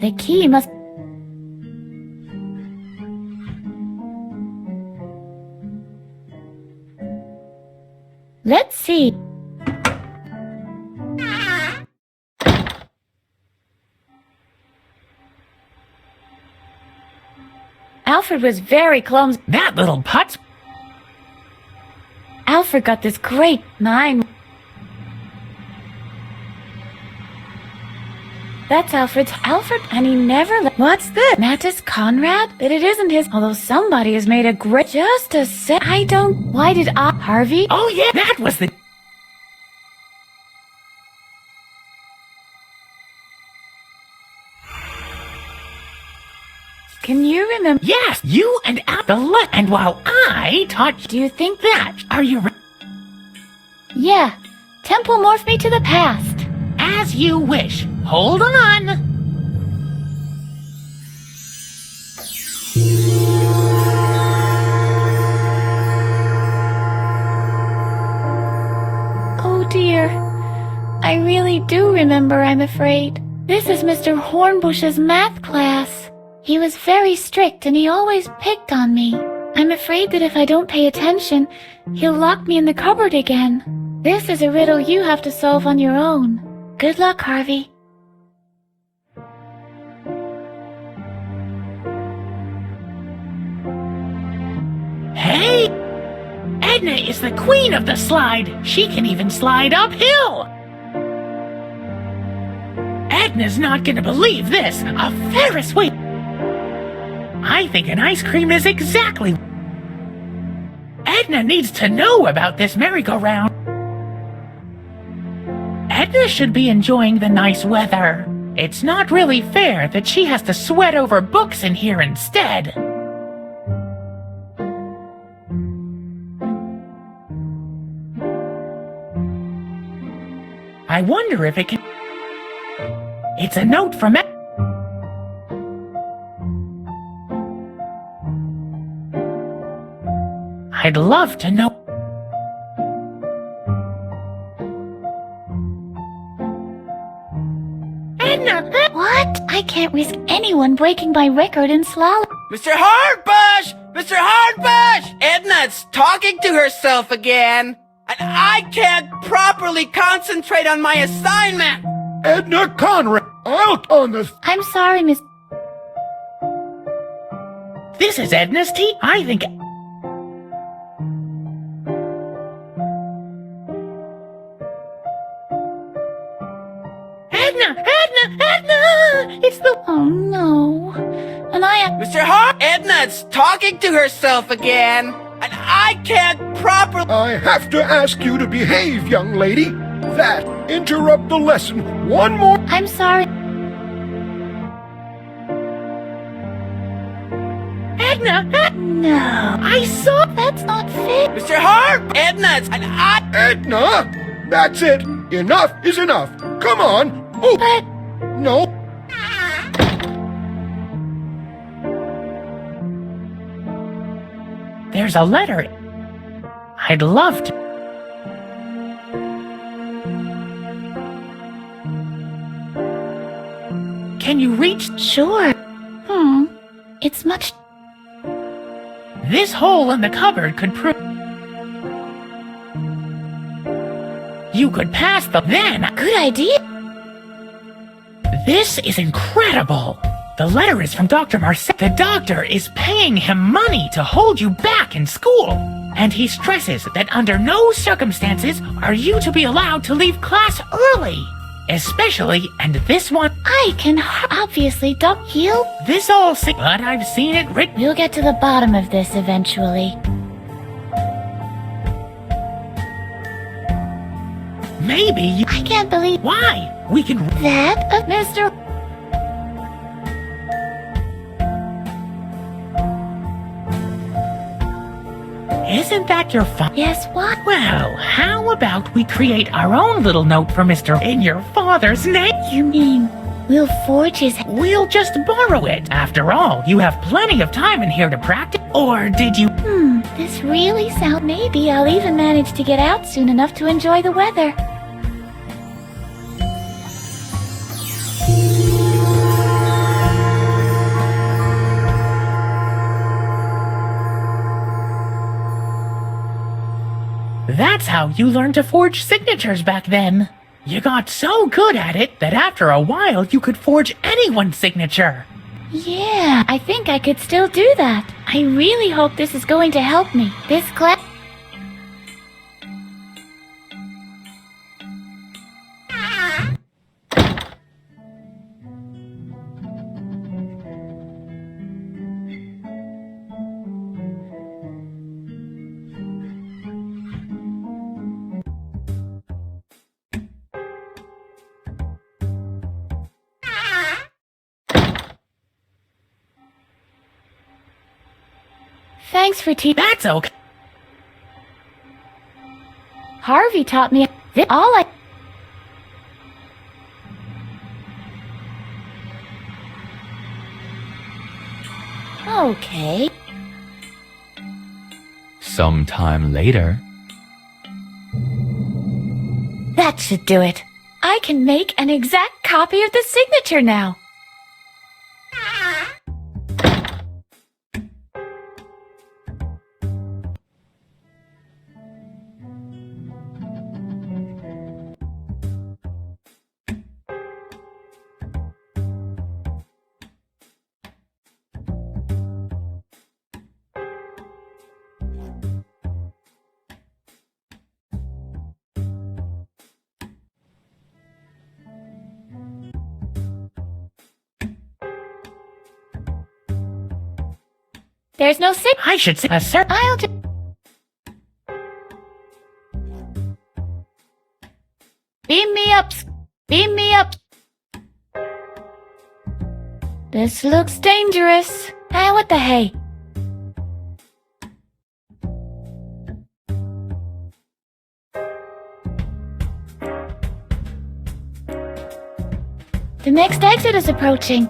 The key must. Let's see. Alfred was very clumsy. That little putz. Alfred got this great 9. That's Alfred, and he never What's this? Mattis Conrad? But it isn't his, although somebody has made a great. Just a sec. I don't. Why did Harvey? Oh, yeah, that was the. Can you remember? Yes, you and the and while I taught. Do you think that? Are you? Yeah. Temple morph me to the past. As you wish. Hold on. Oh dear. I really do remember, I'm afraid. This is Mr. Hornbush's math class. He was very strict and he always picked on me. I'm afraid that if I don't pay attention, he'll lock me in the cupboard again. This is a riddle you have to solve on your own. Good luck, Harvey. Hey! Edna is the queen of the slide. She can even slide uphill. Edna's not gonna believe this. A Ferris wheel. I think an ice cream is exactly. Edna needs to know about this merry-go-round. Edna should be enjoying the nice weather. It's not really fair that she has to sweat over books in here instead. I wonder if it can... It's a note from Edna. I'd love to know. Edna! What? I can't risk anyone breaking my record in slalom. Mr. Hardbush! Mr. Hardbush! Edna's talking to herself again. And I can't properly concentrate on my assignment. Edna Conrad, out on the... I'm sorry, Miss... This is Edna's tea? I think... Edna! It's the... Oh, no. And I... Mr. Edna's talking to herself again. And I can't properly... I have to ask you to behave, young lady. That interrupt the lesson one more... I'm sorry. Edna! No. I saw... That's not fair. Mr. Edna's... And I... Edna! That's it. Enough is enough. Come on. Oh, But... no. there's a letter. I'd love to. Can you reach? Sure. It's much... This hole in the cupboard could prove... You could pass the... Then... Good idea. This is incredible! The letter is from Dr. Marcel. The doctor is paying him money to hold you back in school. And he stresses that under no circumstances are you to be allowed to leave class early. Especially, and this one... I can obviously don't heal. This all... But I've seen it written... We'll get to the bottom of this eventually. Maybe you... I can't believe... Why? We can... That of Mr... Isn't that your fun? Yes, what? Well, how about we create our own little note for Mr. in your father's name? You mean we'll forge his... We'll just borrow it. After all, you have plenty of time in here to practice. Or did you... This really sounds... Maybe I'll even manage to get out soon enough to enjoy the weather. That's how you learned to forge signatures back then. You got so good at it that after a while you could forge anyone's signature. Yeah, I think I could still do that. I really hope this is going to help me. This class... Thanks for teaching. That's okay. Harvey taught me all I... Okay. Sometime later. That should do it. I can make an exact copy of the signature now. There's no sig- I should say, sir. I'll just... Beam me up. Beam me up. This looks dangerous. Hey, what the hey? The next exit is approaching.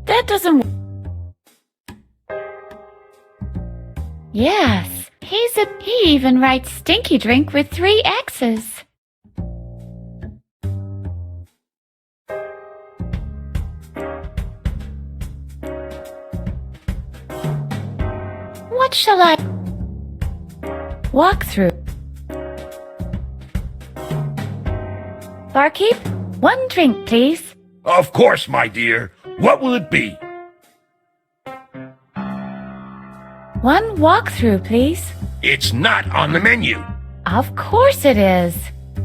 That doesn't... Yes, he even writes stinky drink with 3 X's. What shall I... Walk through. Barkeep, 1 drink, please. Of course, my dear. What will it be? 1 walkthrough, please. It's not on the menu. Of course it is.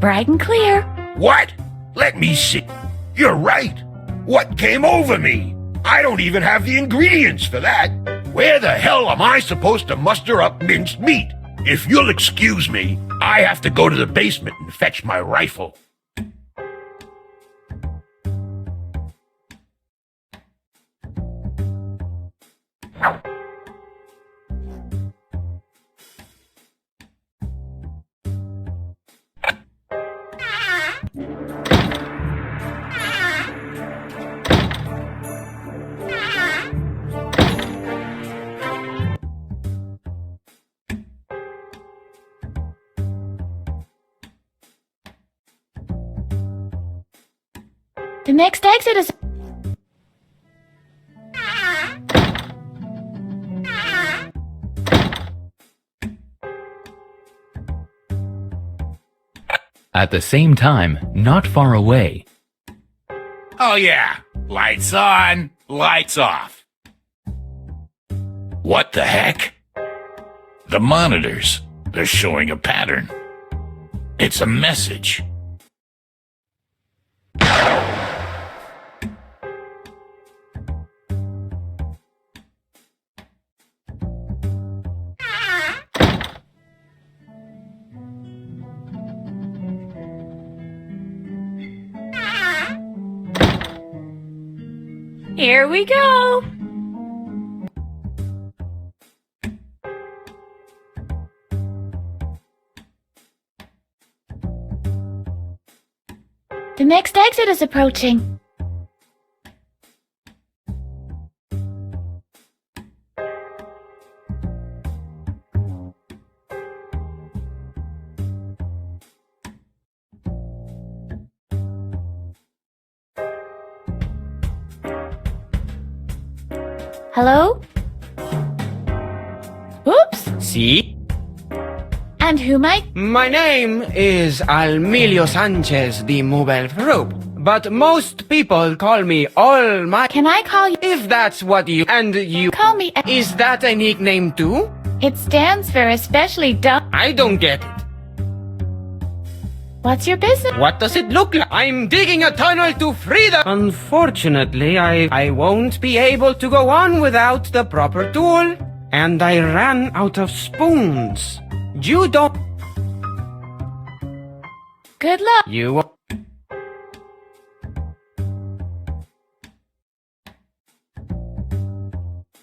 Bright and clear. What? Let me see. You're right. What came over me? I don't even have the ingredients for that. Where the hell am I supposed to muster up minced meat? If you'll excuse me, I have to go to the basement and fetch my rifle. The next exit is... At the same time, not far away. Oh yeah, lights on, lights off. What the heck? The monitors, they're showing a pattern. It's a message. Here we go! The next exit is approaching. Hello? Oops! See? And who might? My name is Almilio Sanchez de Mubelfrup, but most people call me Almighty. Can I call you? If that's what you... And you... Call me... Is that a nickname too? It stands for especially dumb. I don't get it. What's your business? What does it look like? I'm digging a tunnel to freedom! Unfortunately, I won't be able to go on without the proper tool. And I ran out of spoons. You don't... Good luck. You...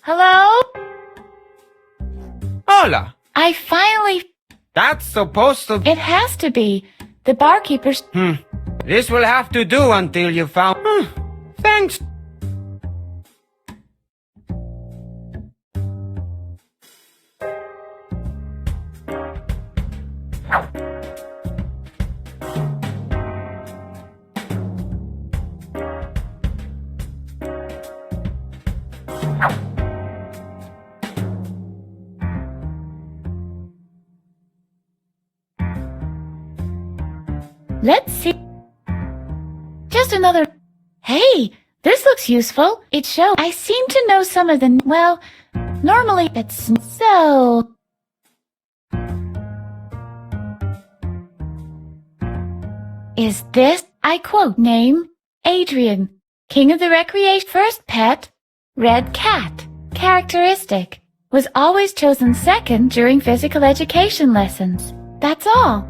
Hello? Hola! I finally... That's supposed to... It has to be. The barkeeper's... This will have to do until you found... Thanks. Let's see. Just another... Hey, this looks useful. It shows I seem to know some of the... Well, normally it's... So... Is this, I quote, name, Adrian, king of the recreation, first pet, red cat, characteristic, was always chosen second during physical education lessons. That's all.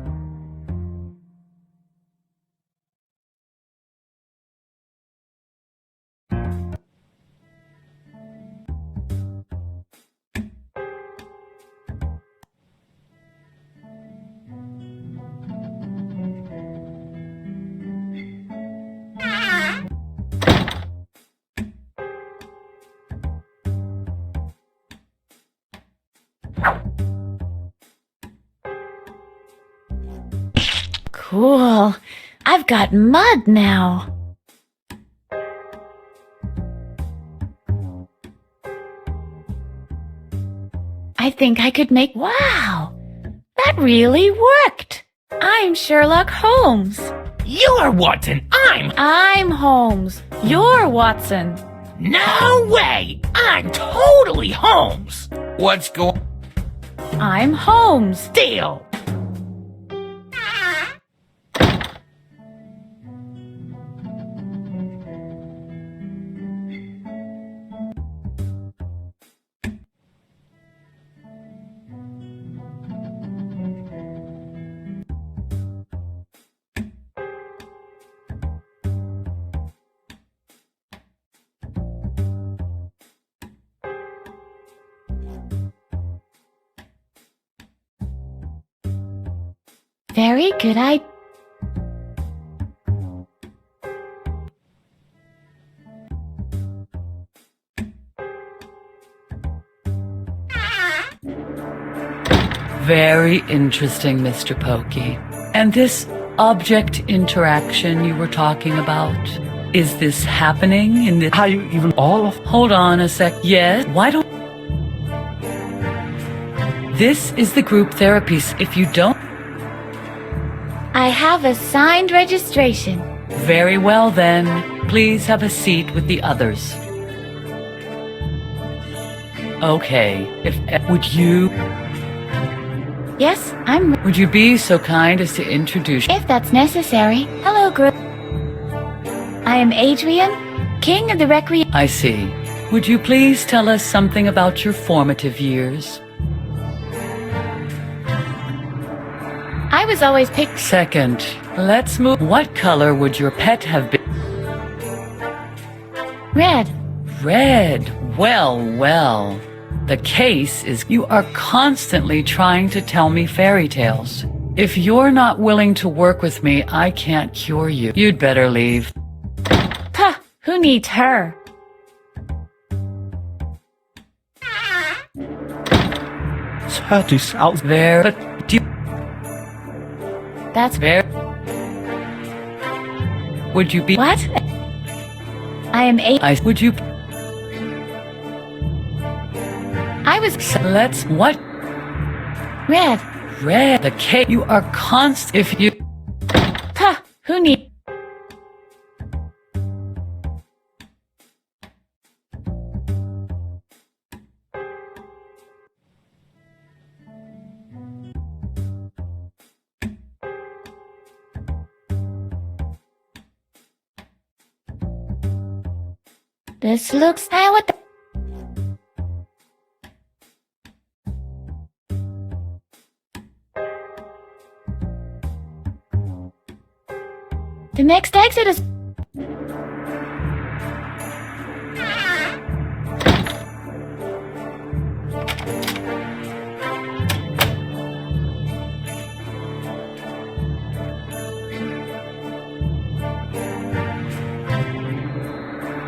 Cool. I've got mud now. I think I could make... Wow! That really worked! I'm Sherlock Holmes. You're Watson. I'm Holmes. You're Watson. No way! I'm totally Holmes. What's going... I'm Holmes. Deal. very good idea. Very interesting, Mr. Pokey. And this object interaction you were talking about, is this happening in the... How you even all of... Hold on a sec. Yes? Why don't... This is the group therapies. If you don't... I have a signed registration. Very well then. Please have a seat with the others. Okay. Would you... Yes, Would you be so kind as to introduce... If that's necessary. Hello, group. I am Adrian, King of the Recreation. I see. Would you please tell us something about your formative years? I was always picked... Second, let's move... What color would your pet have been? Red. Red. Well. The case is you are constantly trying to tell me fairy tales. If you're not willing to work with me, I can't cure you. You'd better leave. Huh, who needs her? That is out there, but do you... That's very... Would you be... What? I am Would you... I was... Let's... What? Red. Red. The cake. You are if you... Huh, who need... This looks... what the... The next exit is...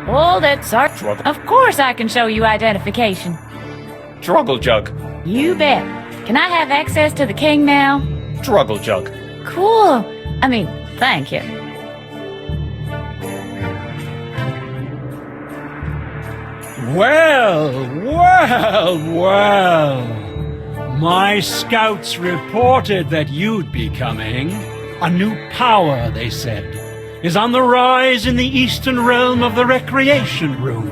Hold it, sir. Of course I can show you identification. Druggle Jug. You bet. Can I have access to the king now? Druggle Jug. Cool. Thank you. Well. My scouts reported that you'd be coming. A new power, they said, is on the rise in the eastern realm of the recreation room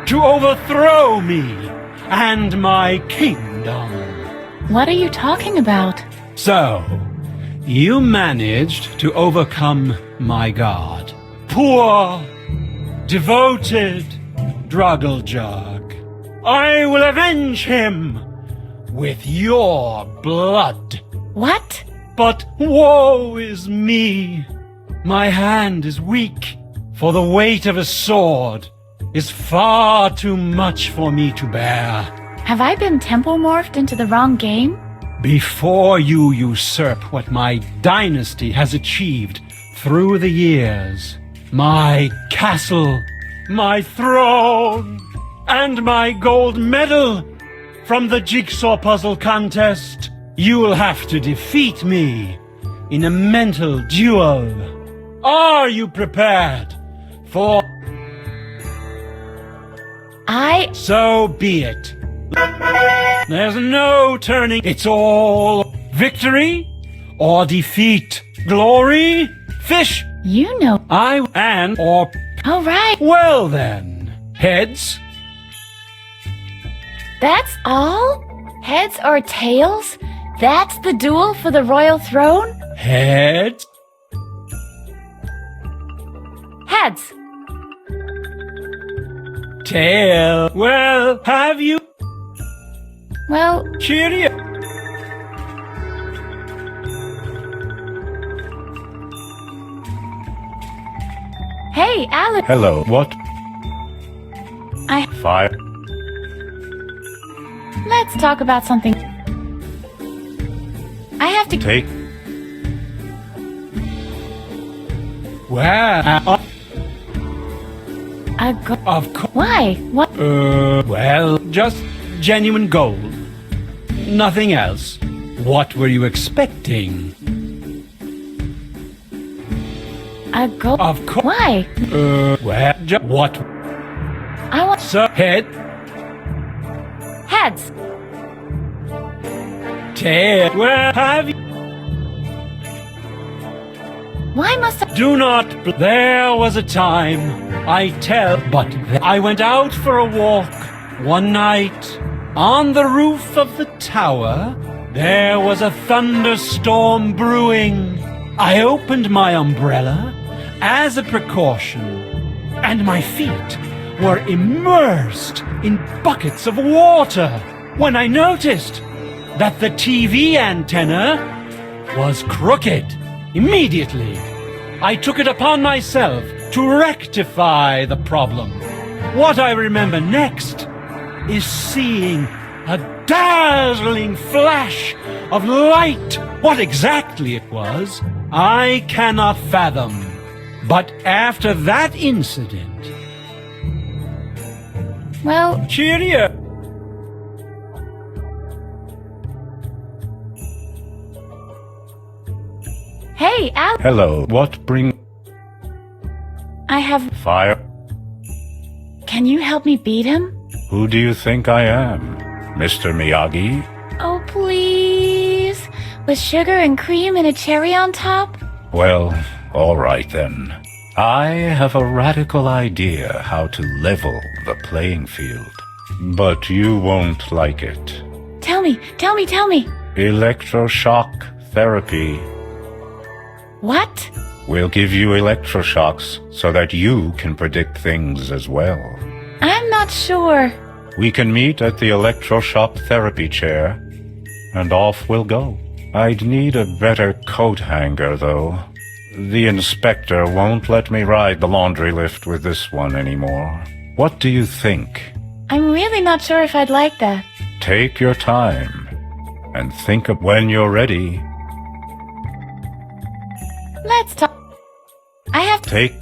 to overthrow me and my kingdom. What are you talking about? So, you managed to overcome my god. Poor, devoted Druggle Jug. I will avenge him with your blood. What? But woe is me. My hand is weak, for the weight of a sword is far too much for me to bear. Have I been temple morphed into the wrong game? Before you usurp what my dynasty has achieved through the years, my castle, my throne, and my gold medal from the jigsaw puzzle contest, you'll have to defeat me in a mental duel. Are you prepared for... So be it. There's no turning. It's all victory or defeat. Glory, fish. You know. Or... All right. Well then, heads. That's all? Heads or tails? That's the duel for the royal throne? Heads. Heads. Tail. Well, have you... Well... Cheerio. Hey, Alex. Hello. What? Fire. Let's talk about something. I have to... Take Where? Of course. Why? What? Well, just genuine gold. Nothing else. What were you expecting? A gold. Of course. Why? Where? What? I want. Sir, head. Heads. Tail. Where have you? Why must I? Do not. There was a time. I tell, but I went out for a walk one night. On the roof of the tower, there was a thunderstorm brewing. I opened my umbrella as a precaution, and my feet were immersed in buckets of water when I noticed that the TV antenna was crooked. Immediately, I took it upon myself to rectify the problem. What I remember next is seeing a dazzling flash of light. What exactly it was, I cannot fathom. But after that incident... Well... Cheerio! Hey, Al. Hello, what bring... I have... Fire? Can you help me beat him? Who do you think I am? Mr. Miyagi? Oh, please. With sugar and cream and a cherry on top? Well, all right then. I have a radical idea how to level the playing field. But you won't like it. Tell me. Electroshock therapy. What? We'll give you electroshocks so that you can predict things as well. I'm not sure. We can meet at the electroshock therapy chair, and off we'll go. I'd need a better coat hanger, though. The inspector won't let me ride the laundry lift with this one anymore. What do you think? I'm really not sure if I'd like that. Take your time, and think of when you're ready. Let's talk. I have to... Take...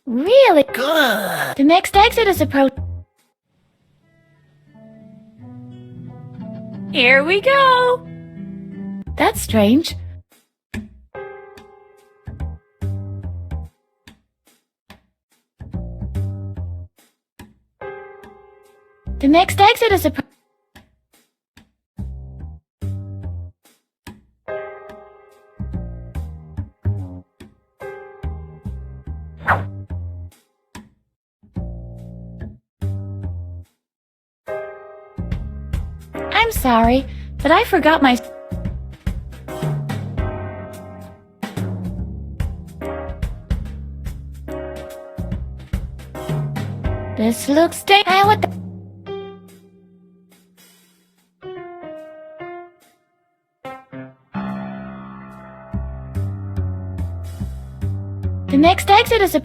Really good. The next exit is approach. Here we go. That's strange. The next exit is approach. I'm sorry, but I forgot my... This looks what the... The next exit is a...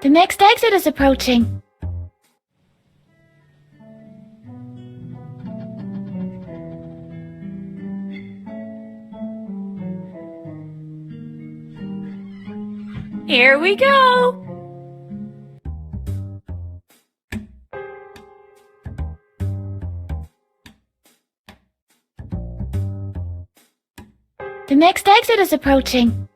The next exit is approaching. Here we go. The next exit is approaching.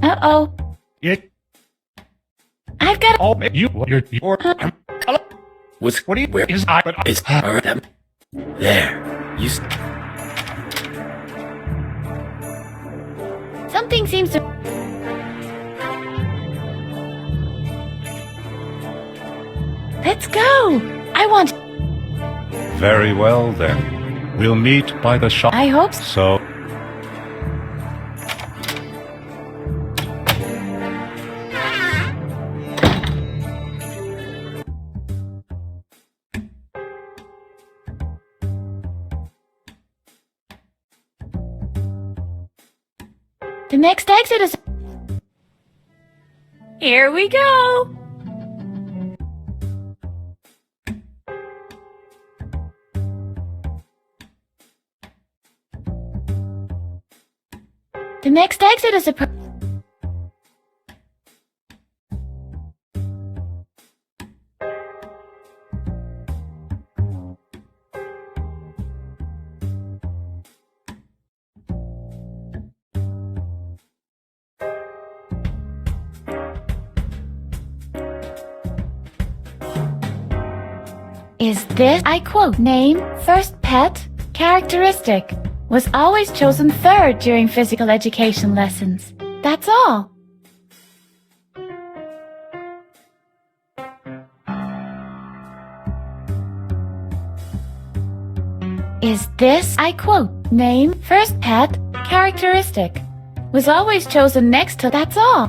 Uh-oh. I've got Oh, you're What's what do you? where Is I? But it's them. There. You. Something seems to... Let's go! I want... Very well then. We'll meet by the shop. I hope so. So, The next exit is... Here we go! The next exit is a... Is this, I quote, name, first pet, characteristic, was always chosen third during physical education lessons. That's all. Is this, I quote, name, first pet, characteristic, was always chosen next to, that's all.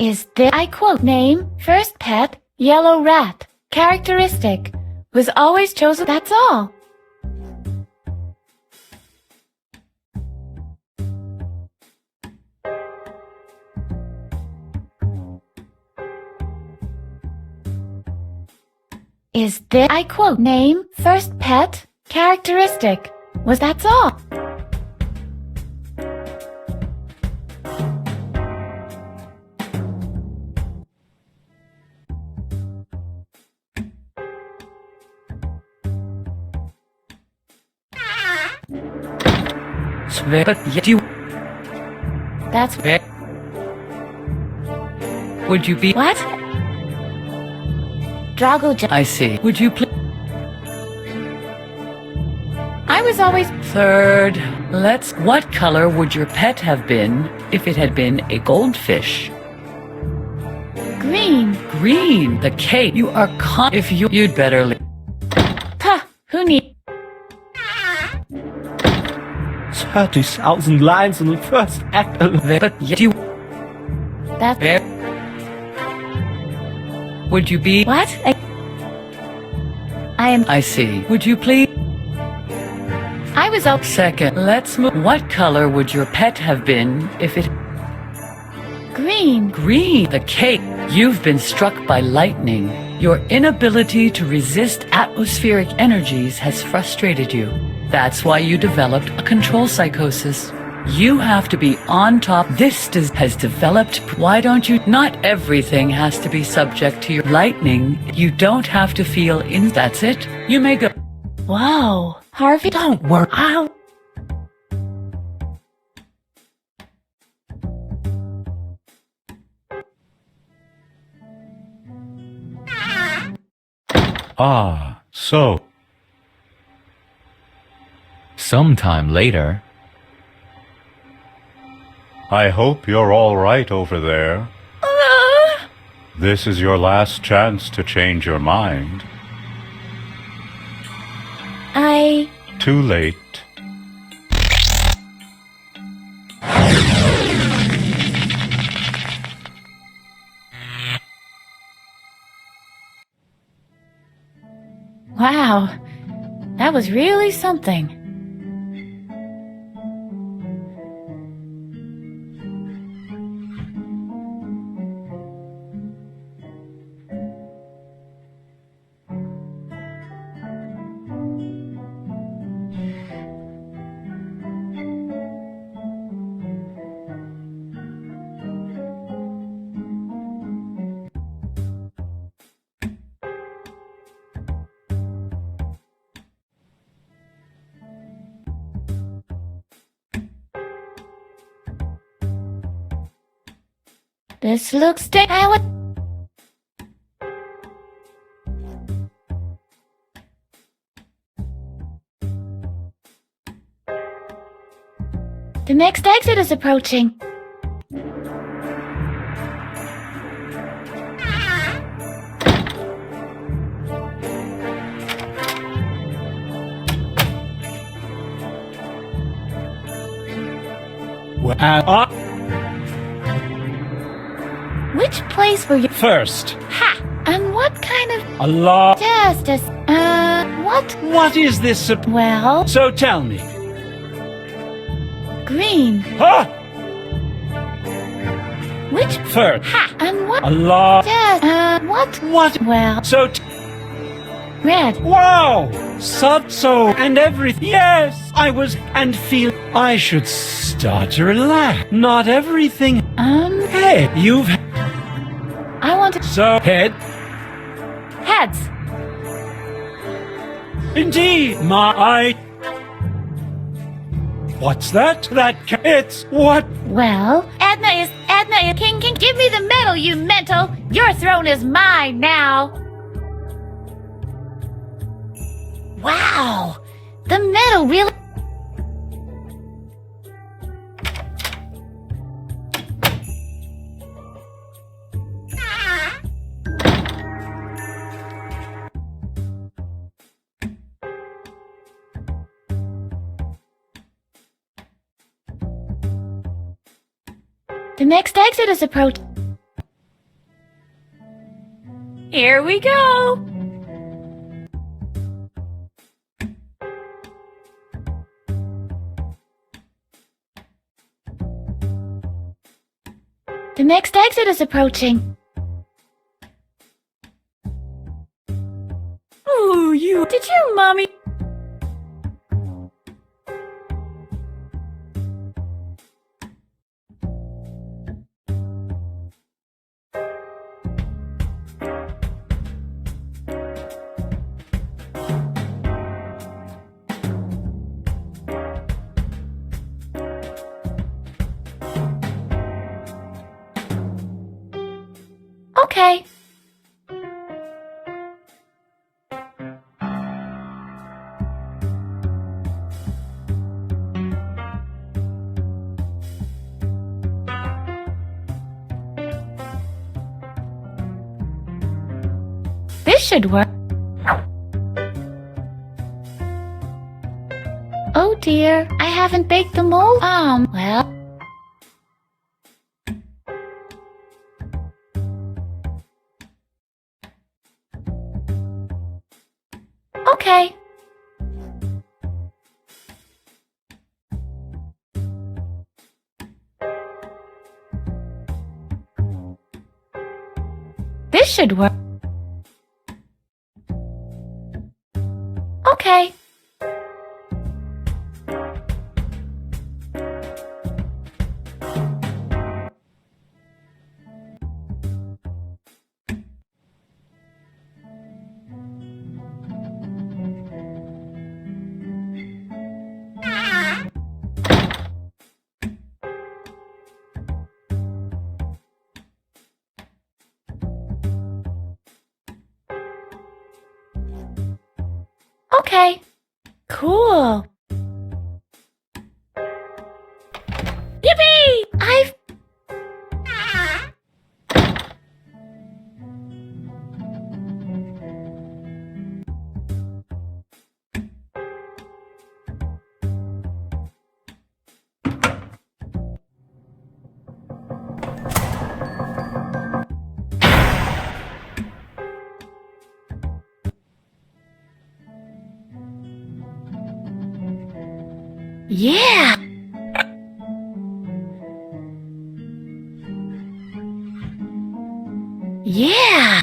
Is this, I quote, name, first pet, yellow rat, characteristic, was always chosen, that's all. Is this, I quote, name, first pet, characteristic, was that's all. But yet you... That's... Would you be... What? Drago... I see. Would you please... I was always... Third. Let's... What color would your pet have been if it had been a goldfish? Green. Green. The cake. You are If you'd better... Puh, who need... 30,000 lines in the first act alone. But yet you... That's... Would you be... What? I am... I see. Would you please... I was up... Second. Let's move... What color would your pet have been if it... Green. Green. The cake. You've been struck by lightning. Your inability to resist atmospheric energies has frustrated you. That's why you developed a control psychosis. You have to be on top. This has developed. Why don't you? Not everything has to be subject to your lightning. You don't have to feel in. That's it. You may go. Wow. Harvey, don't worry. I'll... ah, so... Sometime later... I hope you're all right over there. This is your last chance to change your mind. Too late. Wow. That was really something. This looks The next exit is approaching. Which place were you? First. Ha! And what kind of... A lot. What? What is this? Well... So tell me. Green. Huh? Which? First. Ha! And what? A lot. What? What? Well... So Red. Wow! So and everything. Yes! I was and feel I should start to relax. Not everything. Hey, you've... I want to... So, head. Heads. Indeed, What's that? It's what? Well, Edna is... King, give me the medal, you mental! Your throne is mine now! Wow! The medal really... The next exit is approaching. Here we go! The next exit is approaching. Ooh, you... Did your mommy... Okay. This should work. Oh dear, I haven't baked the mold. Well... Okay. This should work. Okay. Okay. Cool. Yippee! Yeah! Yeah!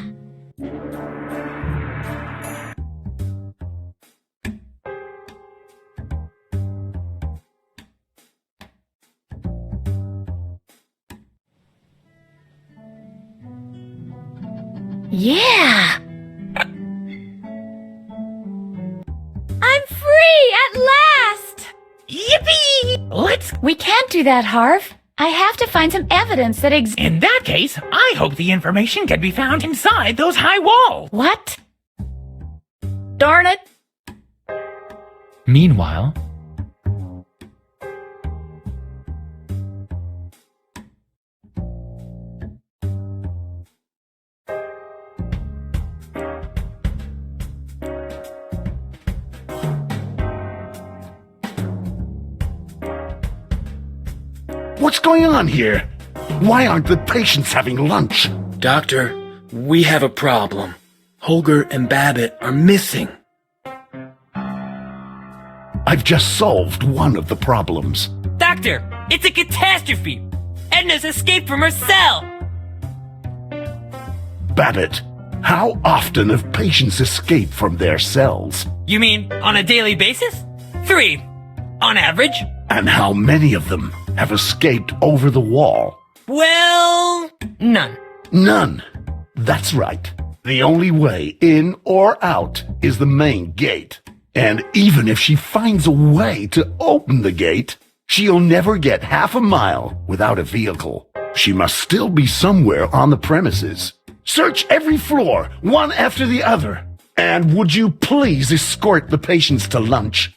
Yeah! I'm free at last! Yippee! We can't do that, Harv. I have to find some evidence that In that case, I hope the information can be found inside those high walls. What? Darn it! Meanwhile, What's going on here? Why aren't the patients having lunch? Doctor, we have a problem. Holger and Babbitt are missing. I've just solved one of the problems. Doctor, it's a catastrophe! Edna's escaped from her cell! Babbitt, how often have patients escaped from their cells? You mean on a daily basis? 3, on average. And how many of them have escaped over the wall? Well, none. None. That's right. The only way in or out is the main gate. And even if she finds a way to open the gate, she'll never get half a mile without a vehicle. She must still be somewhere on the premises. Search every floor, one after the other. And would you please escort the patients to lunch?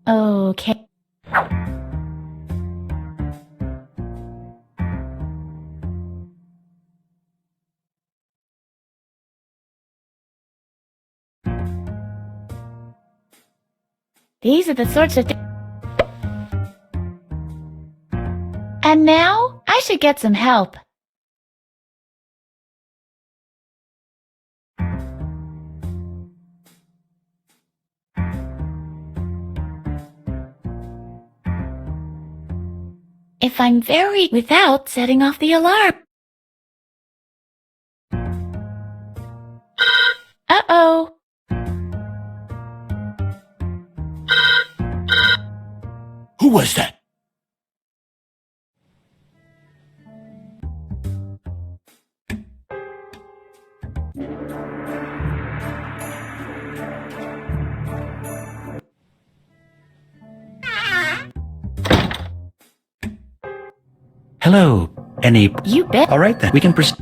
Okay. These are the sorts of things. And now, I should get some help. If I'm without setting off the alarm. Uh-oh. Who was that? Hello. Any... You bet. All right, then. We can proceed.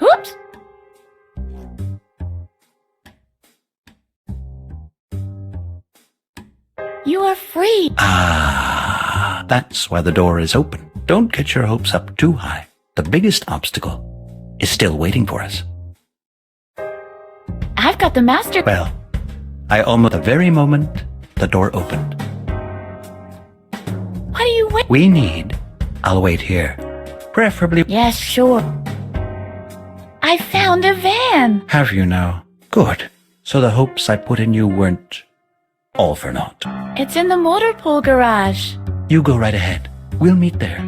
Oops. You are free. Ah, that's why the door is open. Don't get your hopes up too high. The biggest obstacle is still waiting for us. I've got the master. Well, I almost the very moment the door opened. What do you wait? We need... I'll wait here. Preferably... Yes, sure. I found a van. Have you now? Good. So the hopes I put in you weren't all for naught. It's in the motor pool garage. You go right ahead. We'll meet there.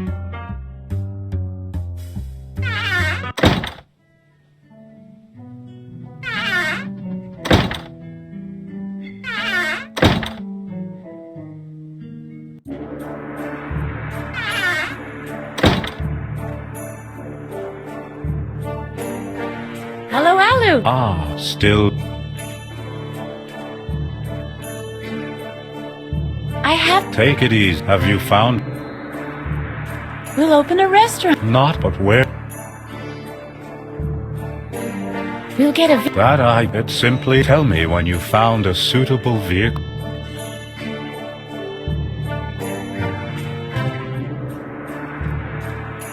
Hello, Alu. Ah, still. I have... Take it easy. Have you found? We'll open a restaurant. Not, but where? We'll get a... That I bet. Simply tell me when you found a suitable vehicle.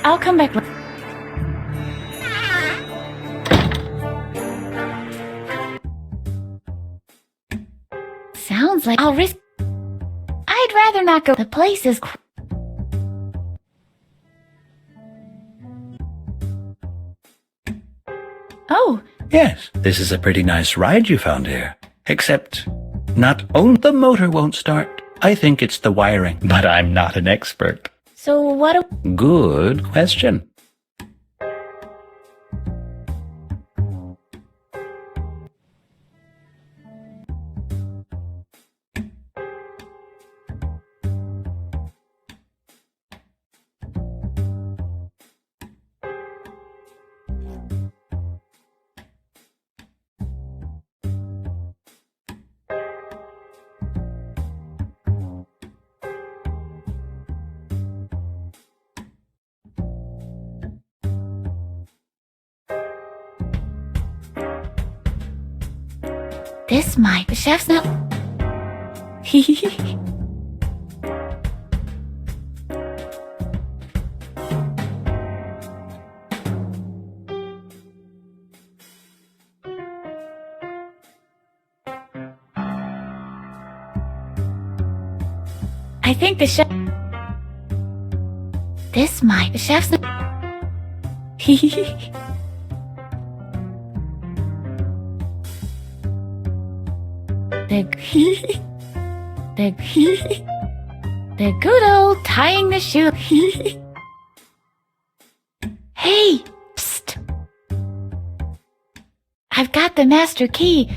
I'll come back. Sounds like I'll risk... I'd rather not go. The place is... Oh. Yes, this is a pretty nice ride you found here. Except, not only the motor won't start. I think it's the wiring, but I'm not an expert. So what... Good question. This might. The chef's not. I think the chef. This might. The chef's not. The good old tying the shoe. Hey, psst. I've got the master key.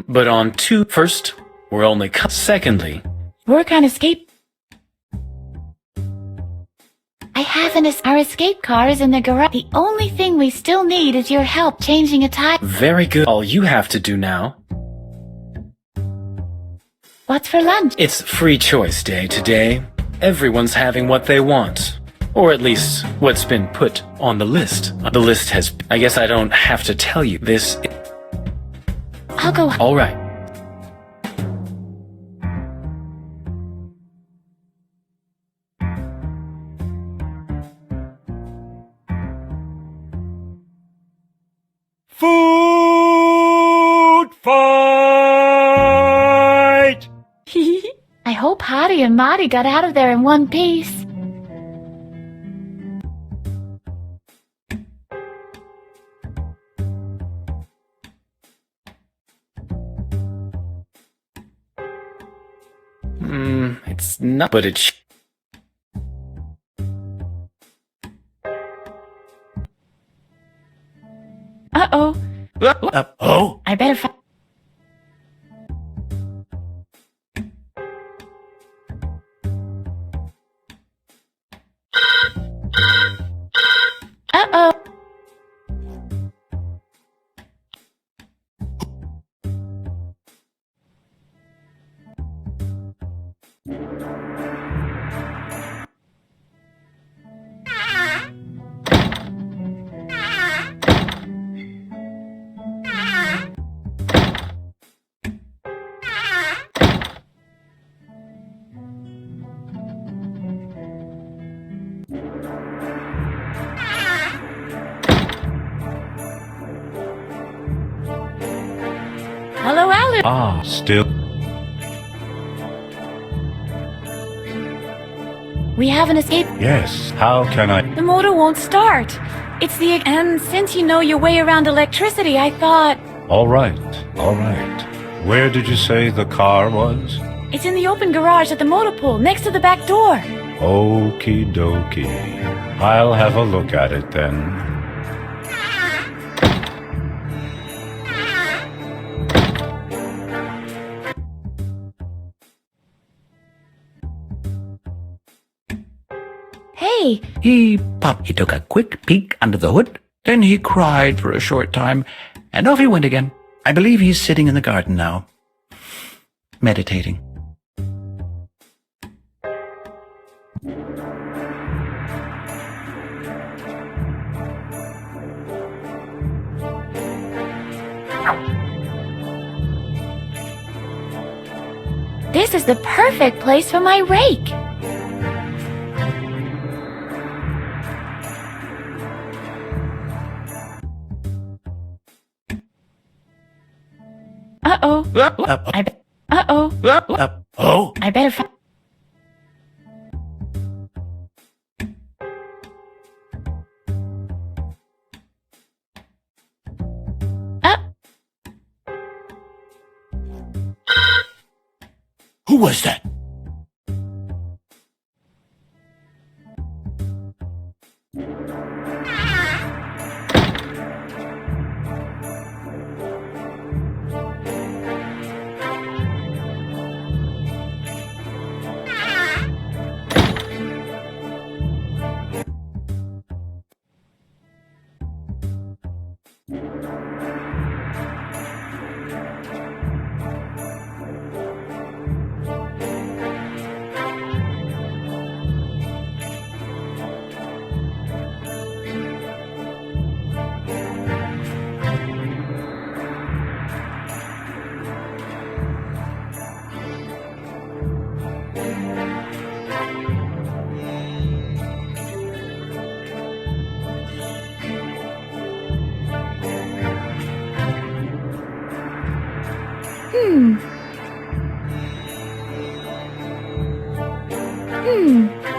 But on two. First, we're only. Secondly, Work on escape. I have our escape car is in the garage. The only thing we still need is your help changing a tire. very good. All you have to do now. What's for lunch? It's free choice day today. Everyone's having what they want. Or at least what's been put on the list. The list has. I guess I don't have to tell you this. I'll go. All right. Food fight! I hope Harvey and Marty got out of there in one piece. It's not. But it's. Uh-oh. Oh? I better find. Uh-oh. Hello, Alice. Still. We have an escape. Yes, how can I? The motor won't start. It's the... And since you know your way around electricity, I thought... All right, all right. Where did you say the car was? It's in the open garage at the motor pool, next to the back door. Okie dokie. I'll have a look at it then. Hey! He took a quick peek under the hood, then he cried for a short time, and off he went again. I believe he's sitting in the garden now, meditating. This is the perfect place for my rake. Uh-oh. Uh-oh. Oh? I better find... Who was that?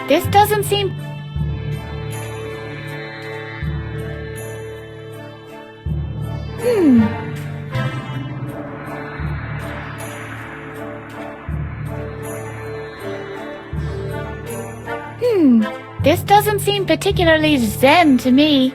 This doesn't seem... This doesn't seem particularly zen to me.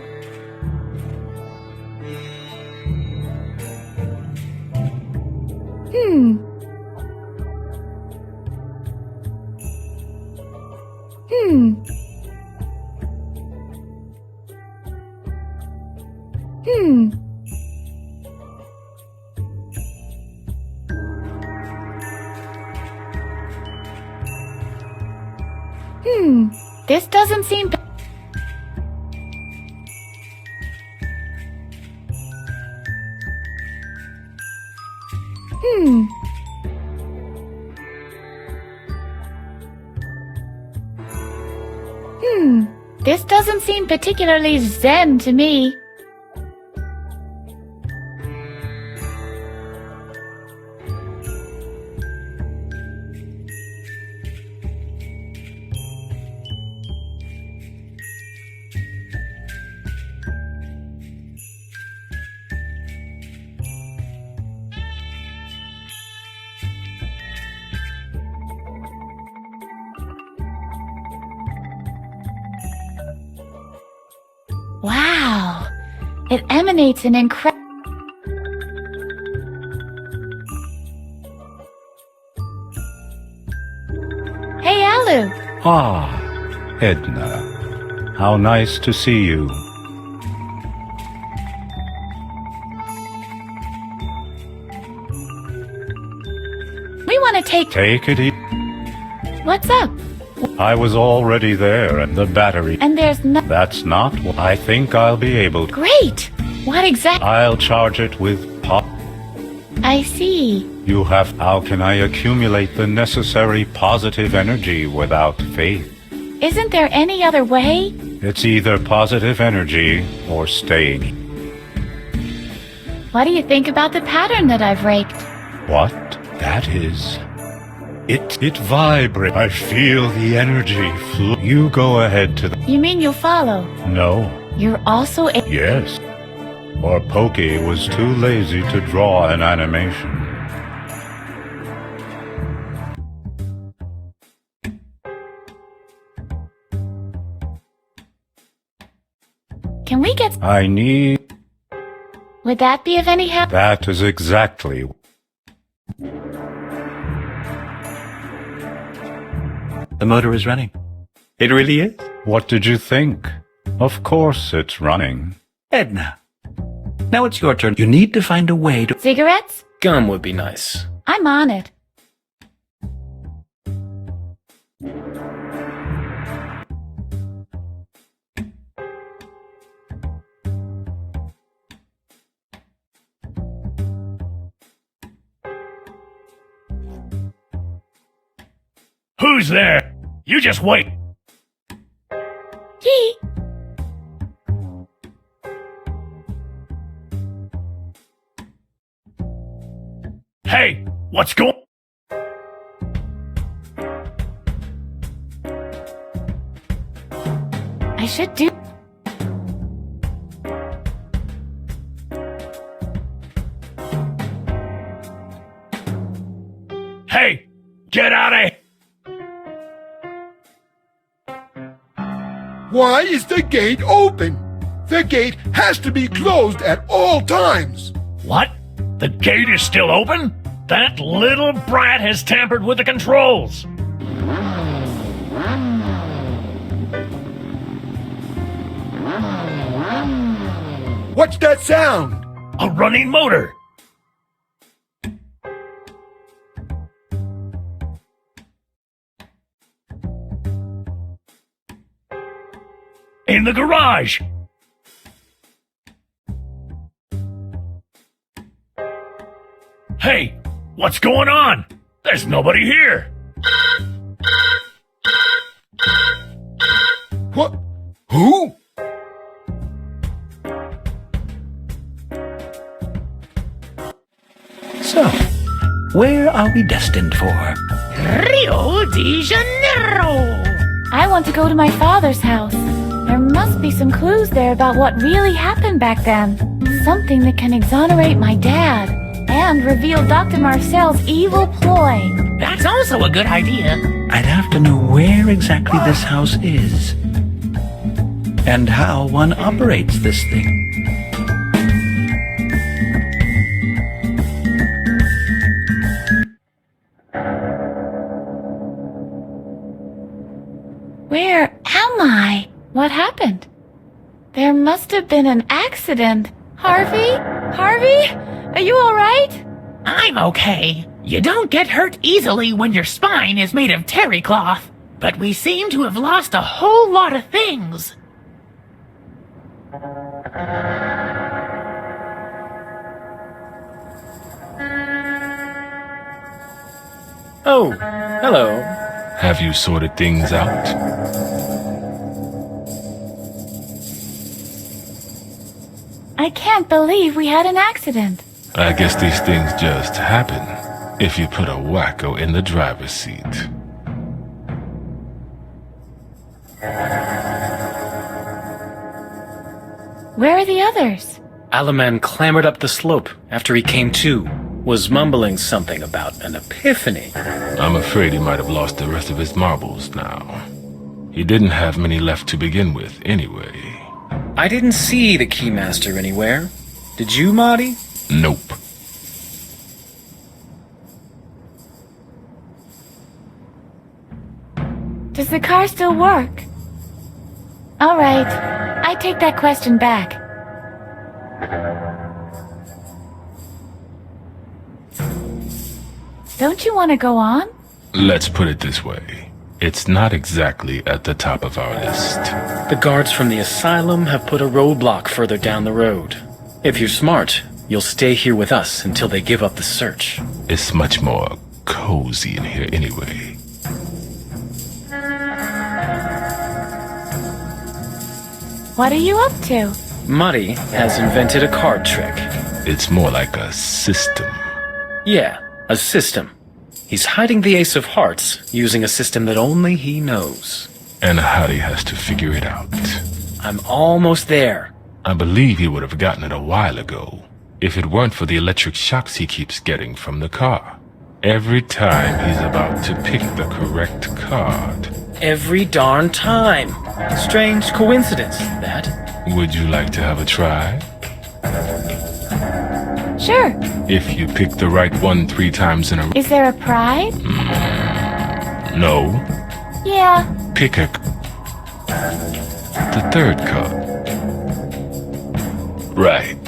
This doesn't seem... This doesn't seem particularly zen to me. Wow, it emanates an incredible... Hey, Alu! Ah, Edna. How nice to see you. We want to take... Take it easy. What's up? I was already there and the battery... And there's no... That's not what I think I'll be able to... Great! What exactly... I'll charge it with pop... I see. You have... How can I accumulate the necessary positive energy without faith? Isn't there any other way? It's either positive energy or staying. What do you think about the pattern that I've raked? What? That is... It vibrates. I feel the energy flow. You go ahead to the... You mean you'll follow? No. You're also a... Yes. Or Pokey was too lazy to draw an animation. Can we get... I need... Would that be of any help? That is exactly... The motor is running. It really is? What did you think? Of course it's running. Edna, now it's your turn. You need to find a way to... Cigarettes? Gum would be nice. I'm on it. Who's there? You just wait. Yee! Hey, what's going... I should do... Hey, get out of here! Why is the gate open? The gate has to be closed at all times. What? The gate is still open? That little brat has tampered with the controls. What's that sound? A running motor. In the garage. Hey, what's going on? There's nobody here. What? Who? So, where are we destined for? Rio de Janeiro! want to go to my father's house. There must be some clues there about what really happened back then. Something that can exonerate my dad and reveal Dr. Marcel's evil ploy. That's also a good idea. I'd have to know where exactly this house is and how one operates this thing. Where am I? What happened? There must have been an accident. Harvey? Harvey? Are you alright? I'm okay. You don't get hurt easily when your spine is made of terry cloth. But we seem to have lost a whole lot of things. Oh, hello. Have you sorted things out? I can't believe we had an accident. I guess these things just happen if you put a wacko in the driver's seat. Where are the others? Alaman clambered up the slope after he came to, was mumbling something about an epiphany. I'm afraid he might have lost the rest of his marbles now. He didn't have many left to begin with, anyway. I didn't see the Keymaster anywhere. Did you, Marty? Nope. Does the car still work? Alright, I take that question back. Don't you want to go on? Let's put it this way. It's not exactly at the top of our list. The guards from the asylum have put a roadblock further down the road. If you're smart, you'll stay here with us until they give up the search. It's much more cozy in here anyway. What are you up to? Marty has invented a card trick. It's more like a system. Yeah, a system. He's hiding the Ace of Hearts using a system that only he knows. And Harvey has to figure it out. I'm almost there. I believe he would have gotten it a while ago, if it weren't for the electric shocks he keeps getting from the car. Every time he's about to pick the correct card. Every darn time. Strange coincidence, that. Would you like to have a try? Sure. If you pick the right one 3 times in a row. Is there a prize? No. Yeah. Pick the 3rd card. Right.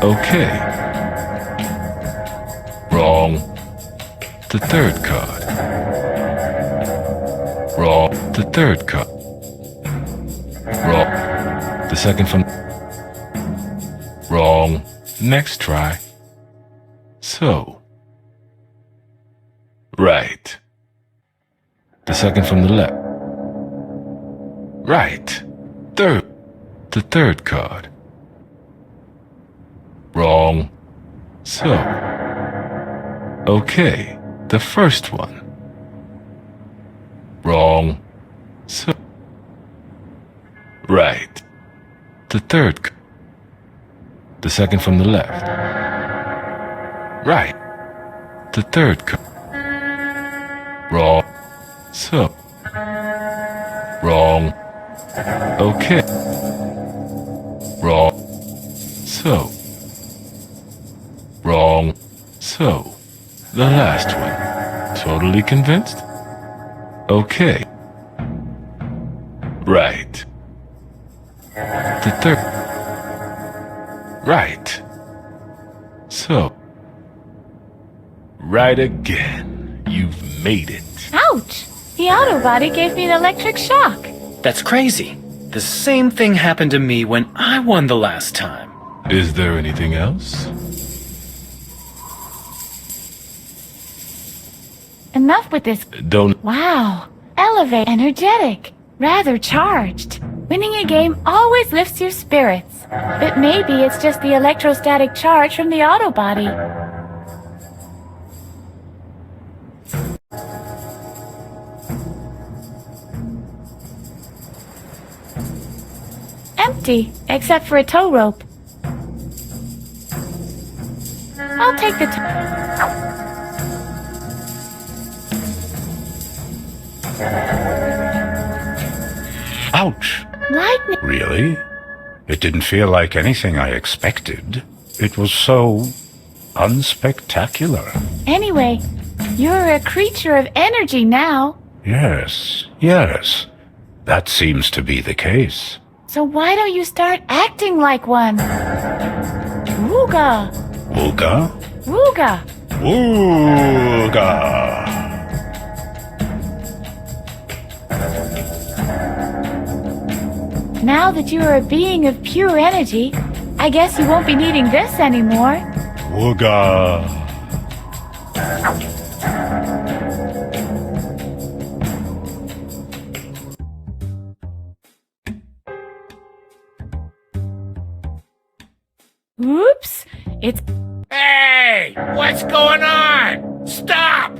Okay. Wrong. The 3rd card. Wrong. The 3rd card. Wrong. The 2nd from... Wrong. Next try. So. Right. The 2nd from the left. Right. The 3rd card. Wrong. So. Okay. The 1st one. Wrong. So. Right. The 3rd card. The 2nd from the left. Right. The 3rd card. Wrong. So. Wrong. Okay. Wrong. So. Wrong. So. The last one. Totally convinced? Okay. Right. The 3rd. Right. So. Right again. You've made it. Ouch! The auto body gave me an electric shock. That's crazy. The same thing happened to me when I won the last time. Is there anything else? Enough with this. Don't. Wow. Elevate. Energetic. Rather charged. Winning a game always lifts your spirits. But maybe it's just the electrostatic charge from the auto body. empty, except for a tow rope. I'll take the Ouch! lightning. Really? It didn't feel like anything I expected. It was so unspectacular. Anyway, you're a creature of energy now. Yes, yes. That seems to be the case. So why don't you start acting like one? Wooga! Wooga? Wooga! Wooga! Now that you are a being of pure energy, I guess you won't be needing this anymore. Wooga! Oops! It's... Hey! What's going on? Stop!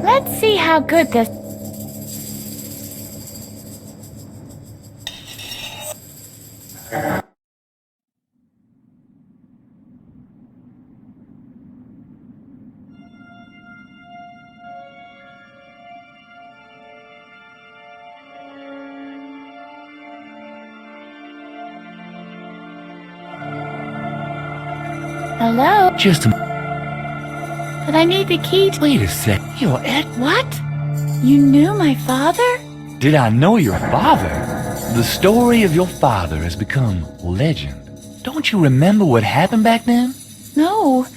Let's see how good this... Hello? Just a... But I need the key to... Wait a sec. You're Ed. What? You knew my father? Did I know your father? The story of your father has become legend. Don't you remember what happened back then? No.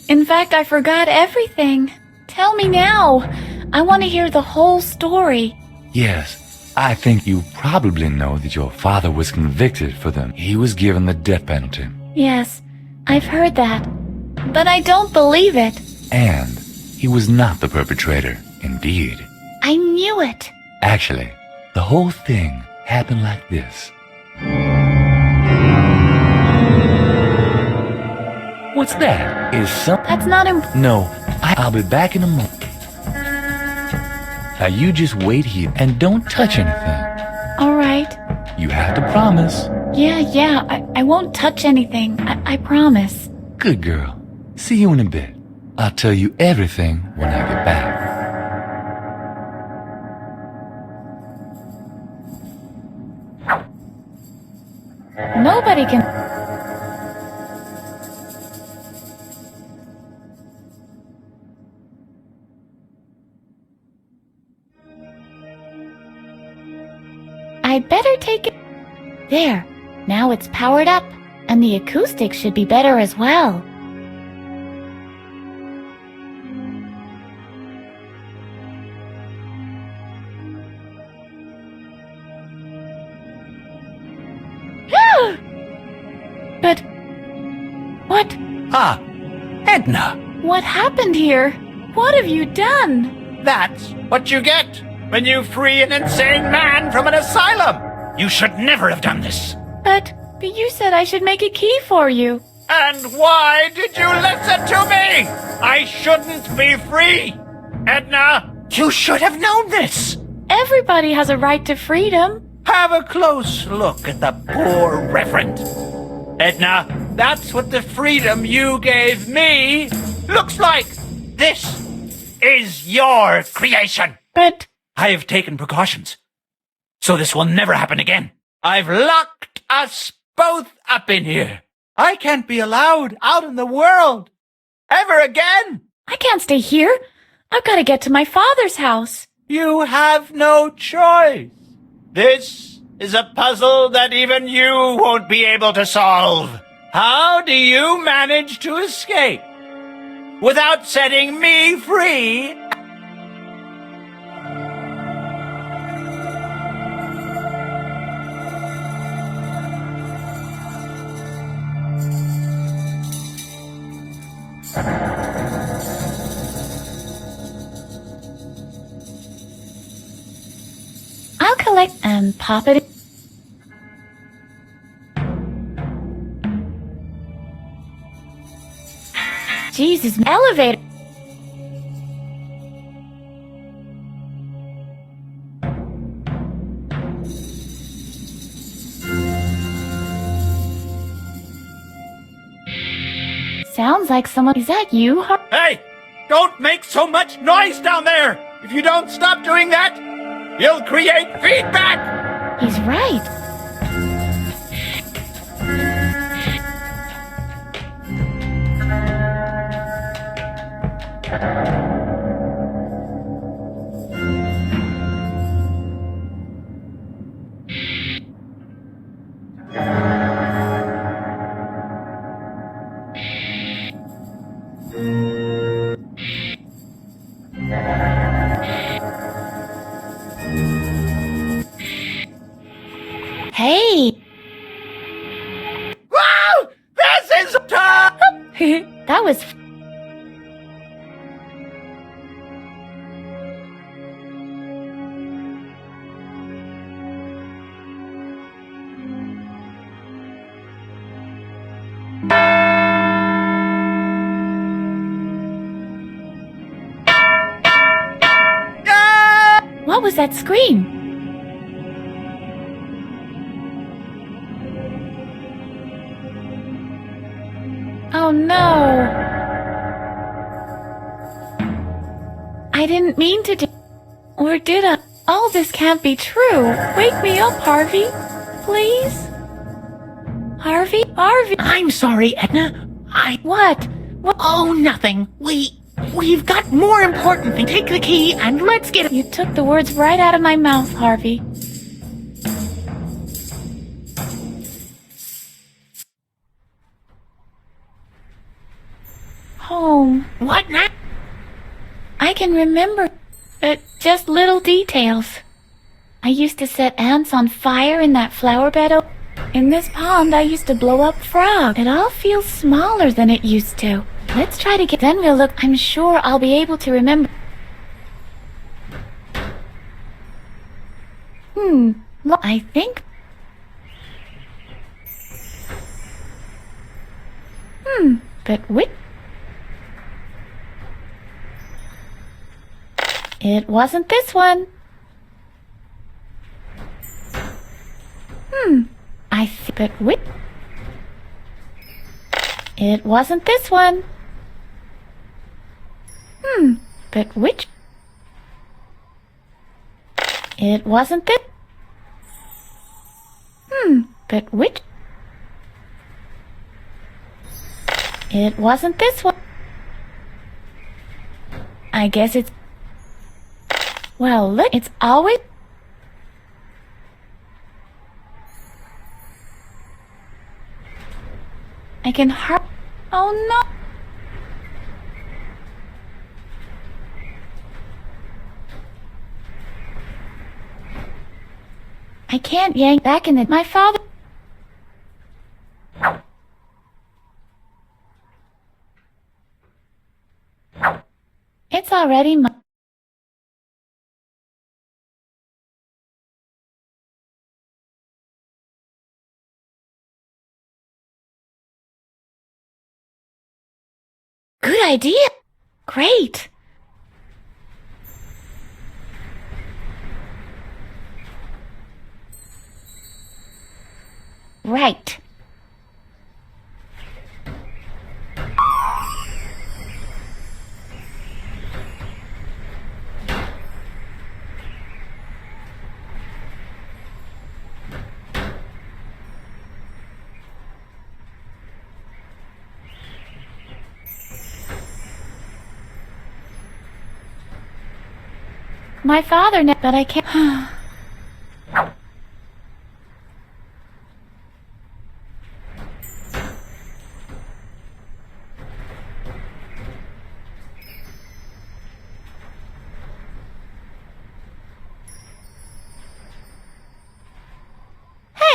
In fact, I forgot everything. Tell me now. I want to hear the whole story. Yes, I think you probably know that your father was convicted for them. He was given the death penalty. Yes, I've heard that. But I don't believe it. And he was not the perpetrator, indeed. I knew it. Actually, the whole thing happened like this. What's that? Is some... That's not No, I'll be back in a moment. Now you just wait here and don't touch anything. All right. You have to promise. Yeah, I won't touch anything. I promise. Good girl. See you in a bit. I'll tell you everything when I get back. Nobody can... I'd better take it... There. Now it's powered up. And the acoustics should be better as well. But... What? Ah, Edna. What happened here? What have you done? That's what you get when you free an insane man from an asylum. You should never have done this. But you said I should make a key for you. And why did you listen to me? I shouldn't be free. Edna, you should have known this. Everybody has a right to freedom. Have a close look at the poor reverend. Edna, that's what the freedom you gave me looks like. This is your creation. But... I have taken precautions, so this will never happen again. I've locked us both up in here. I can't be allowed out in the world ever again. I can't stay here. I've got to get to my father's house. You have no choice. This is a puzzle that even you won't be able to solve. How do you manage to escape without setting me free? I'll collect and pop it. Jesus, elevator. Sounds like someone. Is that you? Hey! Don't make so much noise down there! If you don't stop doing that, you'll create feedback! He's right. Hey! Wow! This is tough! That was. What was that scream? Oh no! I didn't mean to do. Or did I? All this can't be true. Wake me up, Harvey. Please? Harvey? Harvey? I'm sorry, Edna. What? Oh, nothing. We've got more important things. Take the key and let's get. You took the words right out of my mouth, Harvey. Home. What now? I can remember, but just little details. I used to set ants on fire in that flower bed. In this pond, I used to blow up frogs. It all feels smaller than it used to. Let's try to get. Then we'll look. I'm sure I'll be able to remember. Look, I think. But which? It wasn't this one. But which? It wasn't this one. But which? It wasn't this. But which? It wasn't this one. I guess it's. Well, look, it's always. I can Oh no! I can't yank back in it. My father. It's already my. Good idea. Great. Right. My father, but I can't.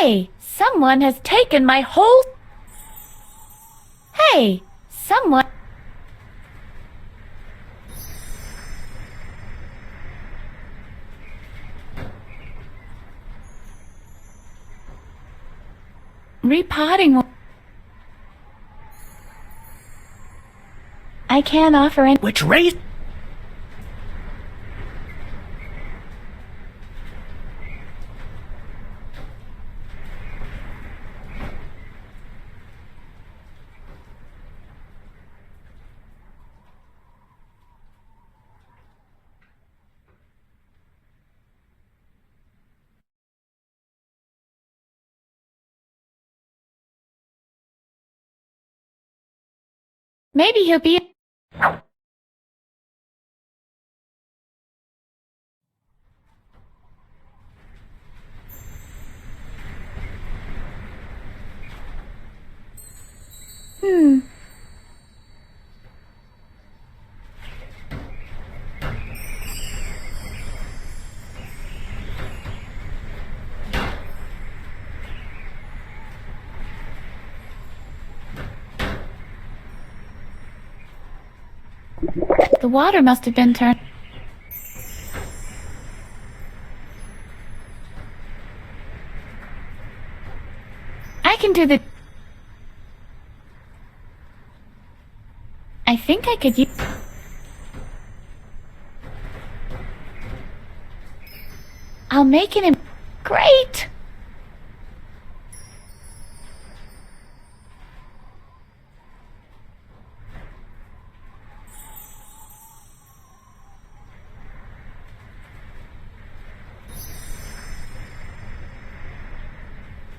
Hey, someone has taken my whole... Hey, someone... Repotting... I can't offer any... Which raised... Maybe he'll be... The water must have been turned... I can do the... I think I could use... I'll make it... Great!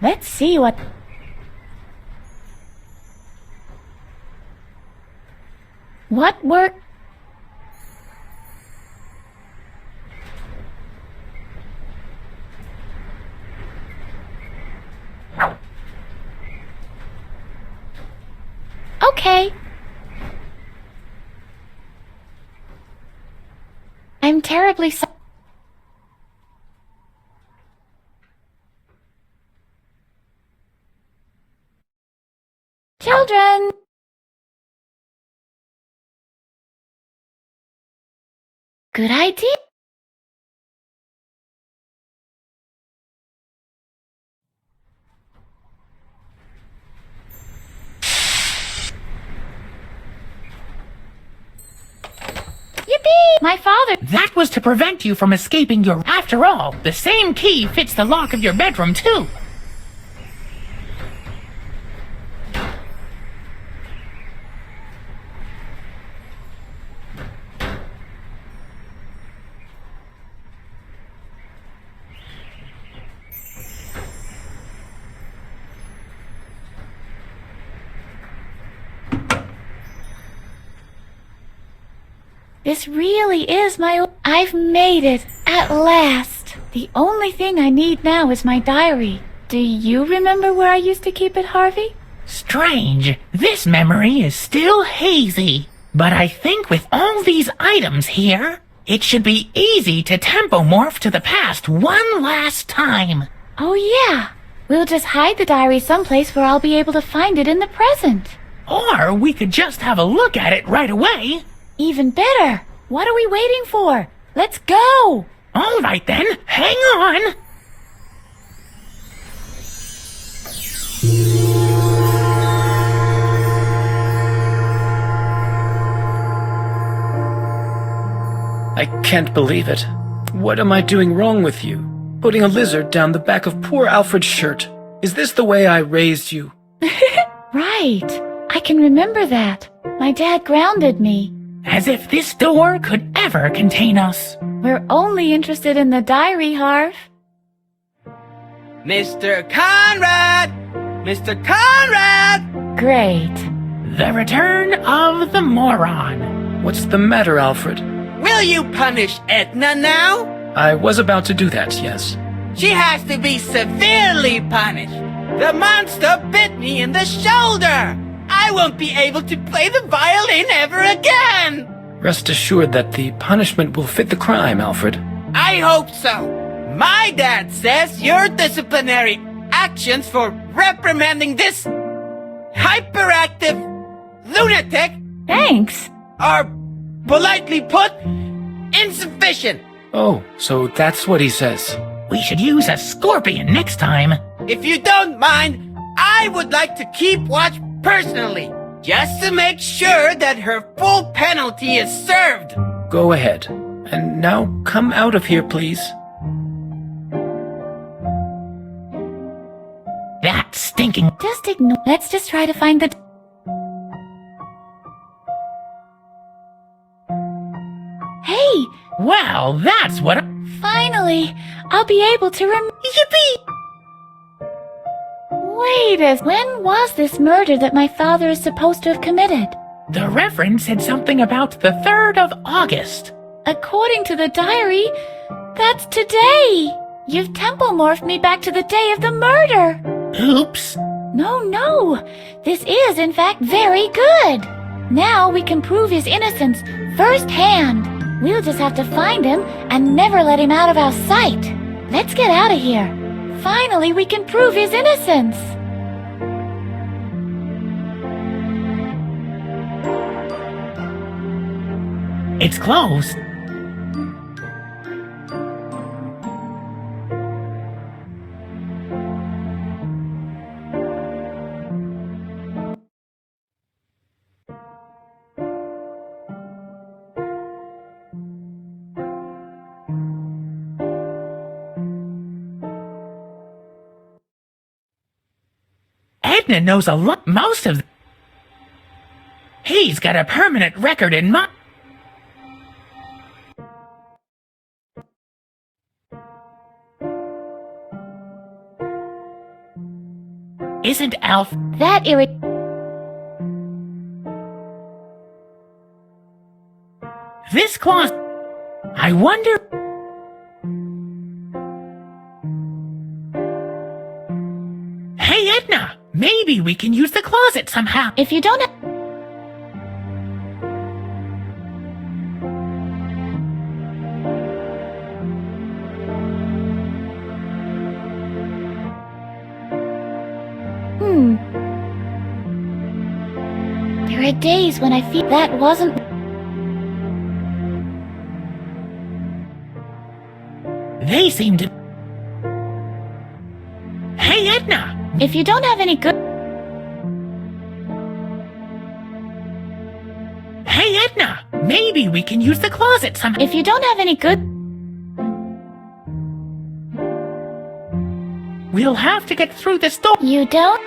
Let's see what... What work... Okay. I'm terribly sorry. Children! Good idea. Yippee! My father... That was to prevent you from escaping your... After all, the same key fits the lock of your bedroom, too. This really is my... I've made it, at last. The only thing I need now is my diary. Do you remember where I used to keep it, Harvey? Strange. This memory is still hazy. But I think with all these items here, it should be easy to tempomorph to the past one last time. Oh yeah. We'll just hide the diary someplace where I'll be able to find it in the present. Or we could just have a look at it right away. Even better! What are we waiting for? Let's go! All right then, hang on! I can't believe it. What am I doing wrong with you? Putting a lizard down the back of poor Alfred's shirt. Is this the way I raised you? Right. I can remember that. My dad grounded me. As if this door could ever contain us. We're only interested in the diary, Harv. Mr. Conrad! Mr. Conrad! Great. The return of the moron. What's the matter, Alfred? Will you punish Edna now? I was about to do that, yes. She has to be severely punished. The monster bit me in the shoulder. I won't be able to play the violin ever again! Rest assured that the punishment will fit the crime, Alfred. I hope so. My dad says your disciplinary actions for reprimanding this hyperactive lunatic. Thanks. Are, politely put, insufficient. Oh, so that's what he says. We should use a scorpion next time. If you don't mind, I would like to keep watch personally, just to make sure that her full penalty is served. Go ahead. And now come out of here, please. That stinking... Just ignore. Let's just try to find the... Hey! Well, that's what... Finally! I'll be able to Yippee! Wait when was this murder that my father is supposed to have committed? The reverend said something about the 3rd of August. According to the diary, that's today! You've temple morphed me back to the day of the murder! Oops! No! This is, in fact, very good! Now we can prove his innocence firsthand! We'll just have to find him and never let him out of our sight! Let's get out of here! Finally, we can prove his innocence! It's closed. Edna knows a lot. Most of... He's got a permanent record in my... Isn't Alf... That This closet... I wonder... Hey, Edna! Maybe we can use the closet somehow. If you don't... There are days when I feel that wasn't... They seem to... Hey, Edna! If you don't have any good... Hey, Edna! Maybe we can use the closet somehow. If you don't have any good... We'll have to get through this door. You don't?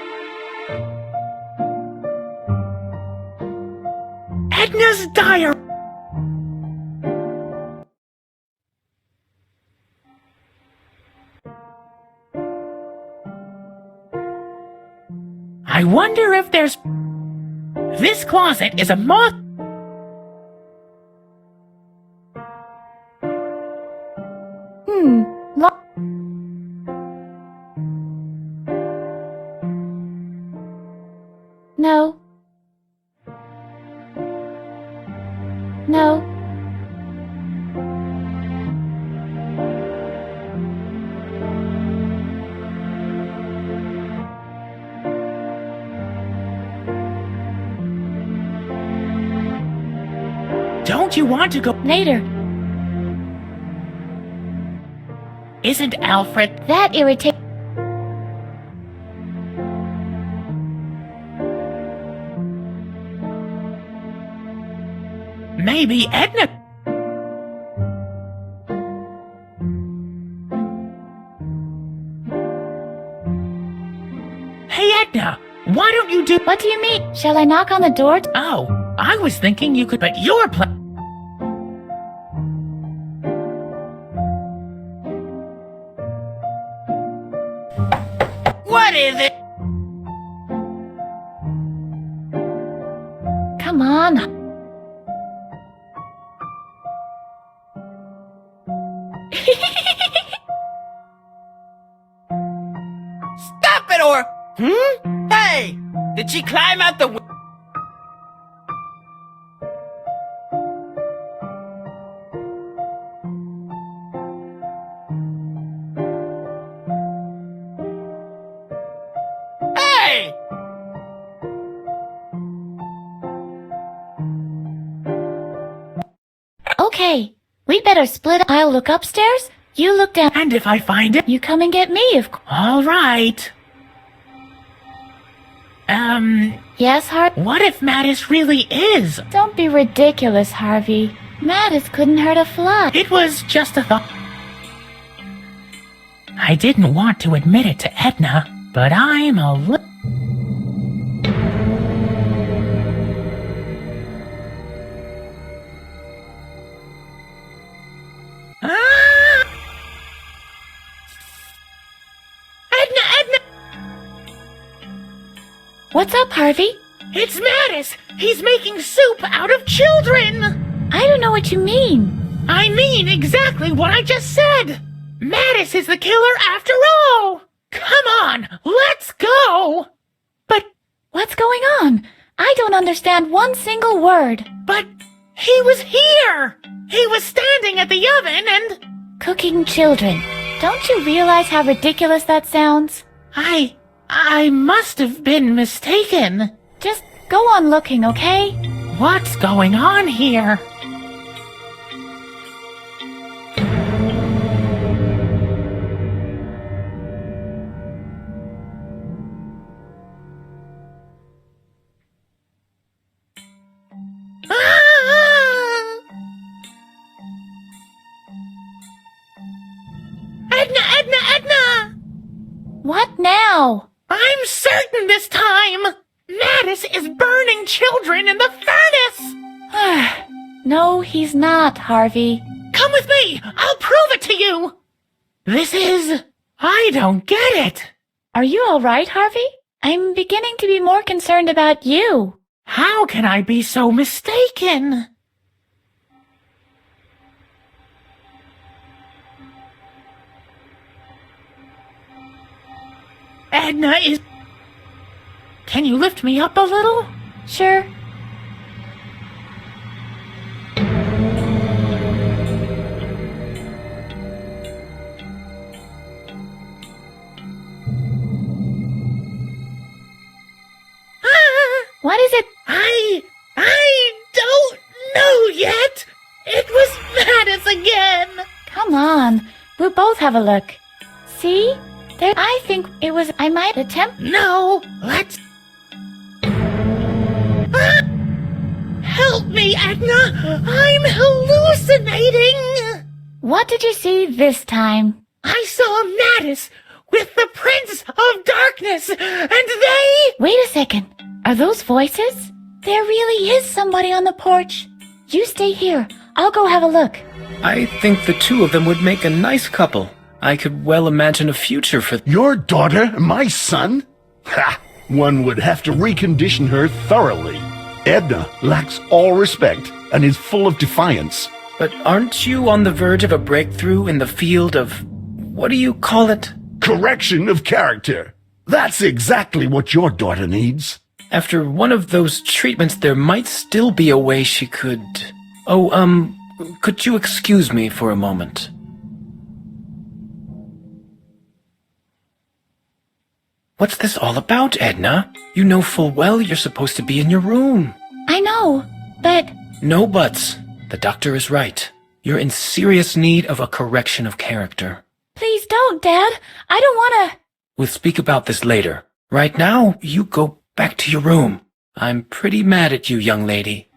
Edna's diary! I wonder if there's... This closet is a moth... No. No. Don't you want to go... Later. Isn't Alfred... That irritates... Maybe Edna... Hey, Edna! Why don't you do... What do you mean? Shall I knock on the door? Oh, I was thinking you could... But you're What is it? Come on. Stop it or... Hey! Did she climb out the... We'd better split. I'll look upstairs, you look down. And if I find it, you come and get me, of course. All right. Yes, Harvey? What if Mattis really is? Don't be ridiculous, Harvey. Mattis couldn't hurt a fly. It was just a thought. I didn't want to admit it to Edna, but I'm a little... What's up, Harvey? It's Mattis! He's making soup out of children! I don't know what you mean. I mean exactly what I just said! Mattis is the killer after all! Come on, let's go! But what's going on? I don't understand one single word. But he was here! He was standing at the oven and... Cooking children. Don't you realize how ridiculous that sounds? I must have been mistaken. Just go on looking, okay? What's going on here? Edna! What now? I'm certain this time! Mattis is burning children in the furnace! No, he's not, Harvey. Come with me! I'll prove it to you! I don't get it. Are you all right, Harvey? I'm beginning to be more concerned about you. How can I be so mistaken? Edna is... Can you lift me up a little? Sure. What is it? I don't know yet. It was Mattis again. Come on. We'll both have a look. See? There, I think it was... I might attempt... No, let's... Help me, Edna! I'm hallucinating! What did you see this time? I saw Mattis with the Prince of Darkness, and they... Wait a second. Are those voices? There really is somebody on the porch. You stay here. I'll go have a look. I think the two of them would make a nice couple. I could well imagine a future for... Your daughter, my son? Ha! One would have to recondition her thoroughly. Edna lacks all respect and is full of defiance. But aren't you on the verge of a breakthrough in the field of... what do you call it? Correction of character. That's exactly what your daughter needs. After one of those treatments, there might still be a way she could... could you excuse me for a moment? What's this all about, Edna? You know full well you're supposed to be in your room. I know, but... No buts. The doctor is right. You're in serious need of a correction of character. Please don't, Dad. I don't want to... We'll speak about this later. Right now, you go back to your room. I'm pretty mad at you, young lady.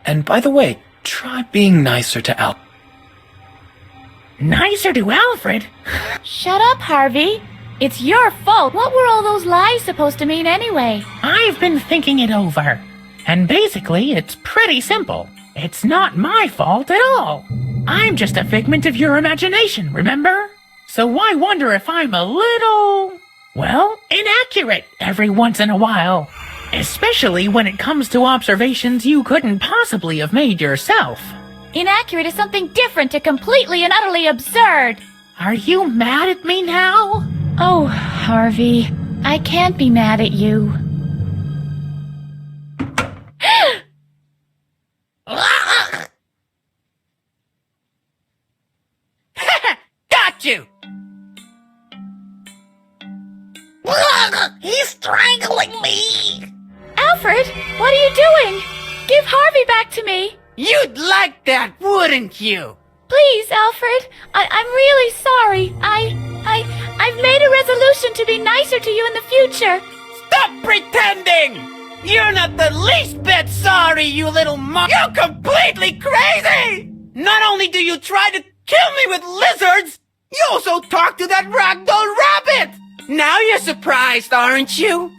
And by the way, try being nicer to Al. Nicer to Alfred? Shut up, Harvey. It's your fault. What were all those lies supposed to mean anyway? I've been thinking it over. And basically, it's pretty simple. It's not my fault at all. I'm just a figment of your imagination, remember? So why wonder if I'm a little... well, inaccurate every once in a while. Especially when it comes to observations you couldn't possibly have made yourself. Inaccurate is something different to completely and utterly absurd. Are you mad at me now? Oh, Harvey, I can't be mad at you. Got you! He's strangling me! Alfred, what are you doing? Give Harvey back to me. You'd like that, wouldn't you? Please, Alfred. I'm really sorry. I've made a resolution to be nicer to you in the future. Stop pretending! You're not the least bit sorry, you little You're completely crazy! Not only do you try to kill me with lizards, you also talk to that ragdoll rabbit! Now you're surprised, aren't you?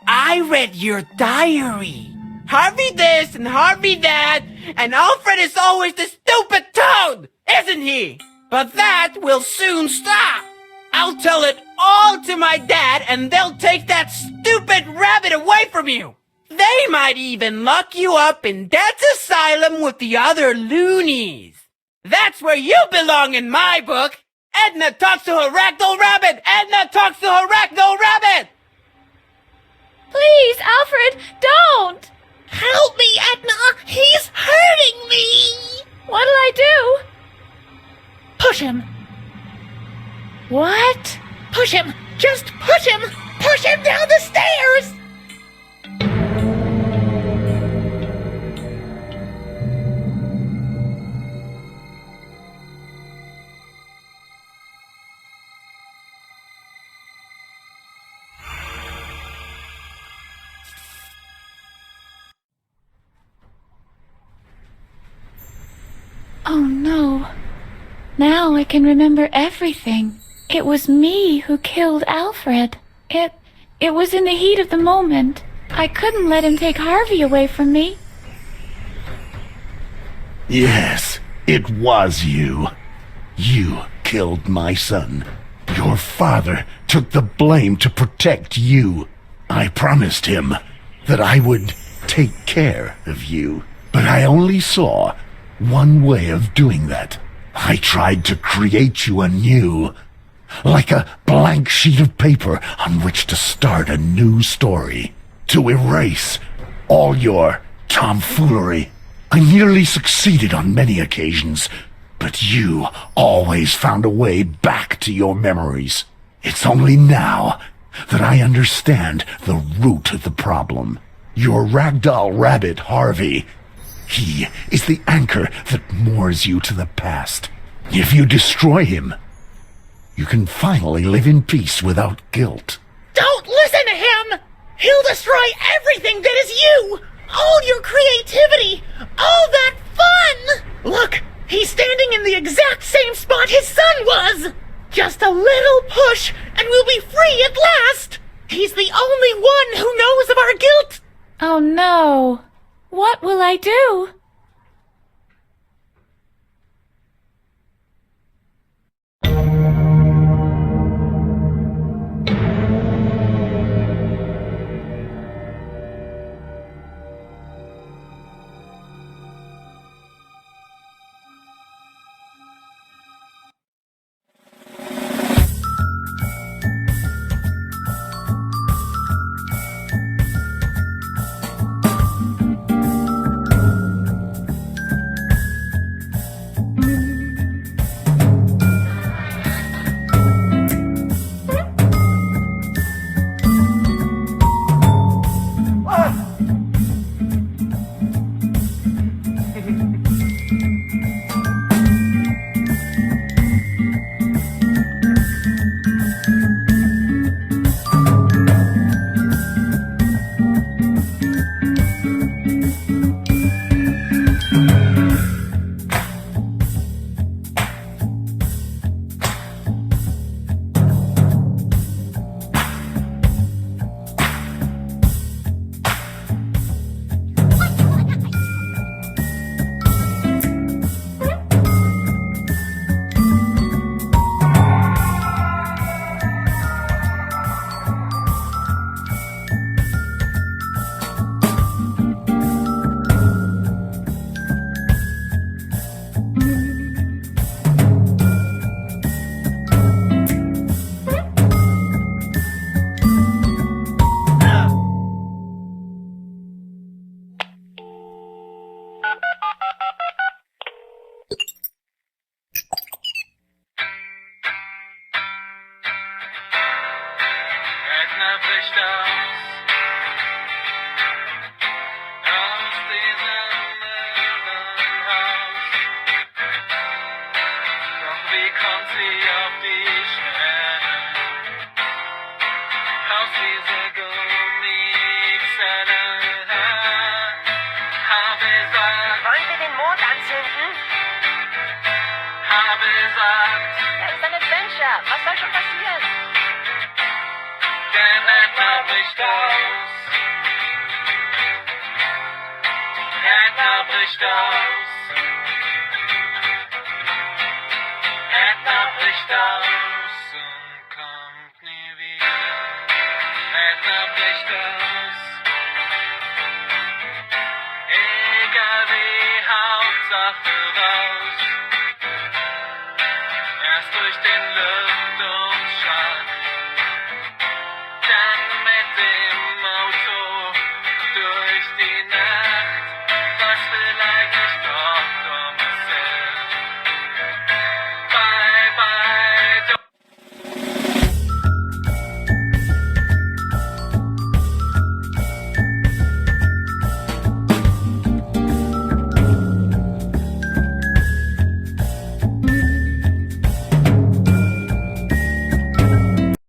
I read your diary. Harvey this and Harvey that, and Alfred is always the stupid toad, isn't he? But that will soon stop. I'll tell it all to my dad, and they'll take that stupid rabbit away from you. They might even lock you up in Dad's asylum with the other loonies. That's where you belong in my book. Edna talks to her ragdoll rabbit. Edna talks to her ragdoll rabbit. Please, Alfred, don't. Help me, Edna! He's hurting me! What'll I do? Push him. What? Push him. Just push him. Push him down the stairs. Oh no. Now I can remember everything. It was me who killed Alfred. It was in the heat of the moment. I couldn't let him take Harvey away from me. Yes, it was you. You killed my son. Your father took the blame to protect you. I promised him that I would take care of you, but I only saw one way of doing that. I tried to create you anew, like a blank sheet of paper on which to start a new story, to erase all your tomfoolery. I nearly succeeded on many occasions, but you always found a way back to your memories. It's only now that I understand the root of the problem. Your ragdoll rabbit, Harvey. He is the anchor that moors you to the past. If you destroy him, you can finally live in peace without guilt. Don't listen to him! He'll destroy everything that is you! All your creativity! All that fun! Look, he's standing in the exact same spot his son was! Just a little push, and we'll be free at last! He's the only one who knows of our guilt! Oh no. What will I do? kommt sie auf die Schnelle. Aus dieser Gummizelle. Harvey sagt, wollen wir den Mond anzünden? Harvey sagt, das ist ein Adventure, was soll schon passieren? Denn Edna bricht aus. Edna bricht aus. Edna bricht aus und kommt nie wieder. Edna bricht aus. Egal wie, Hauptsache raus.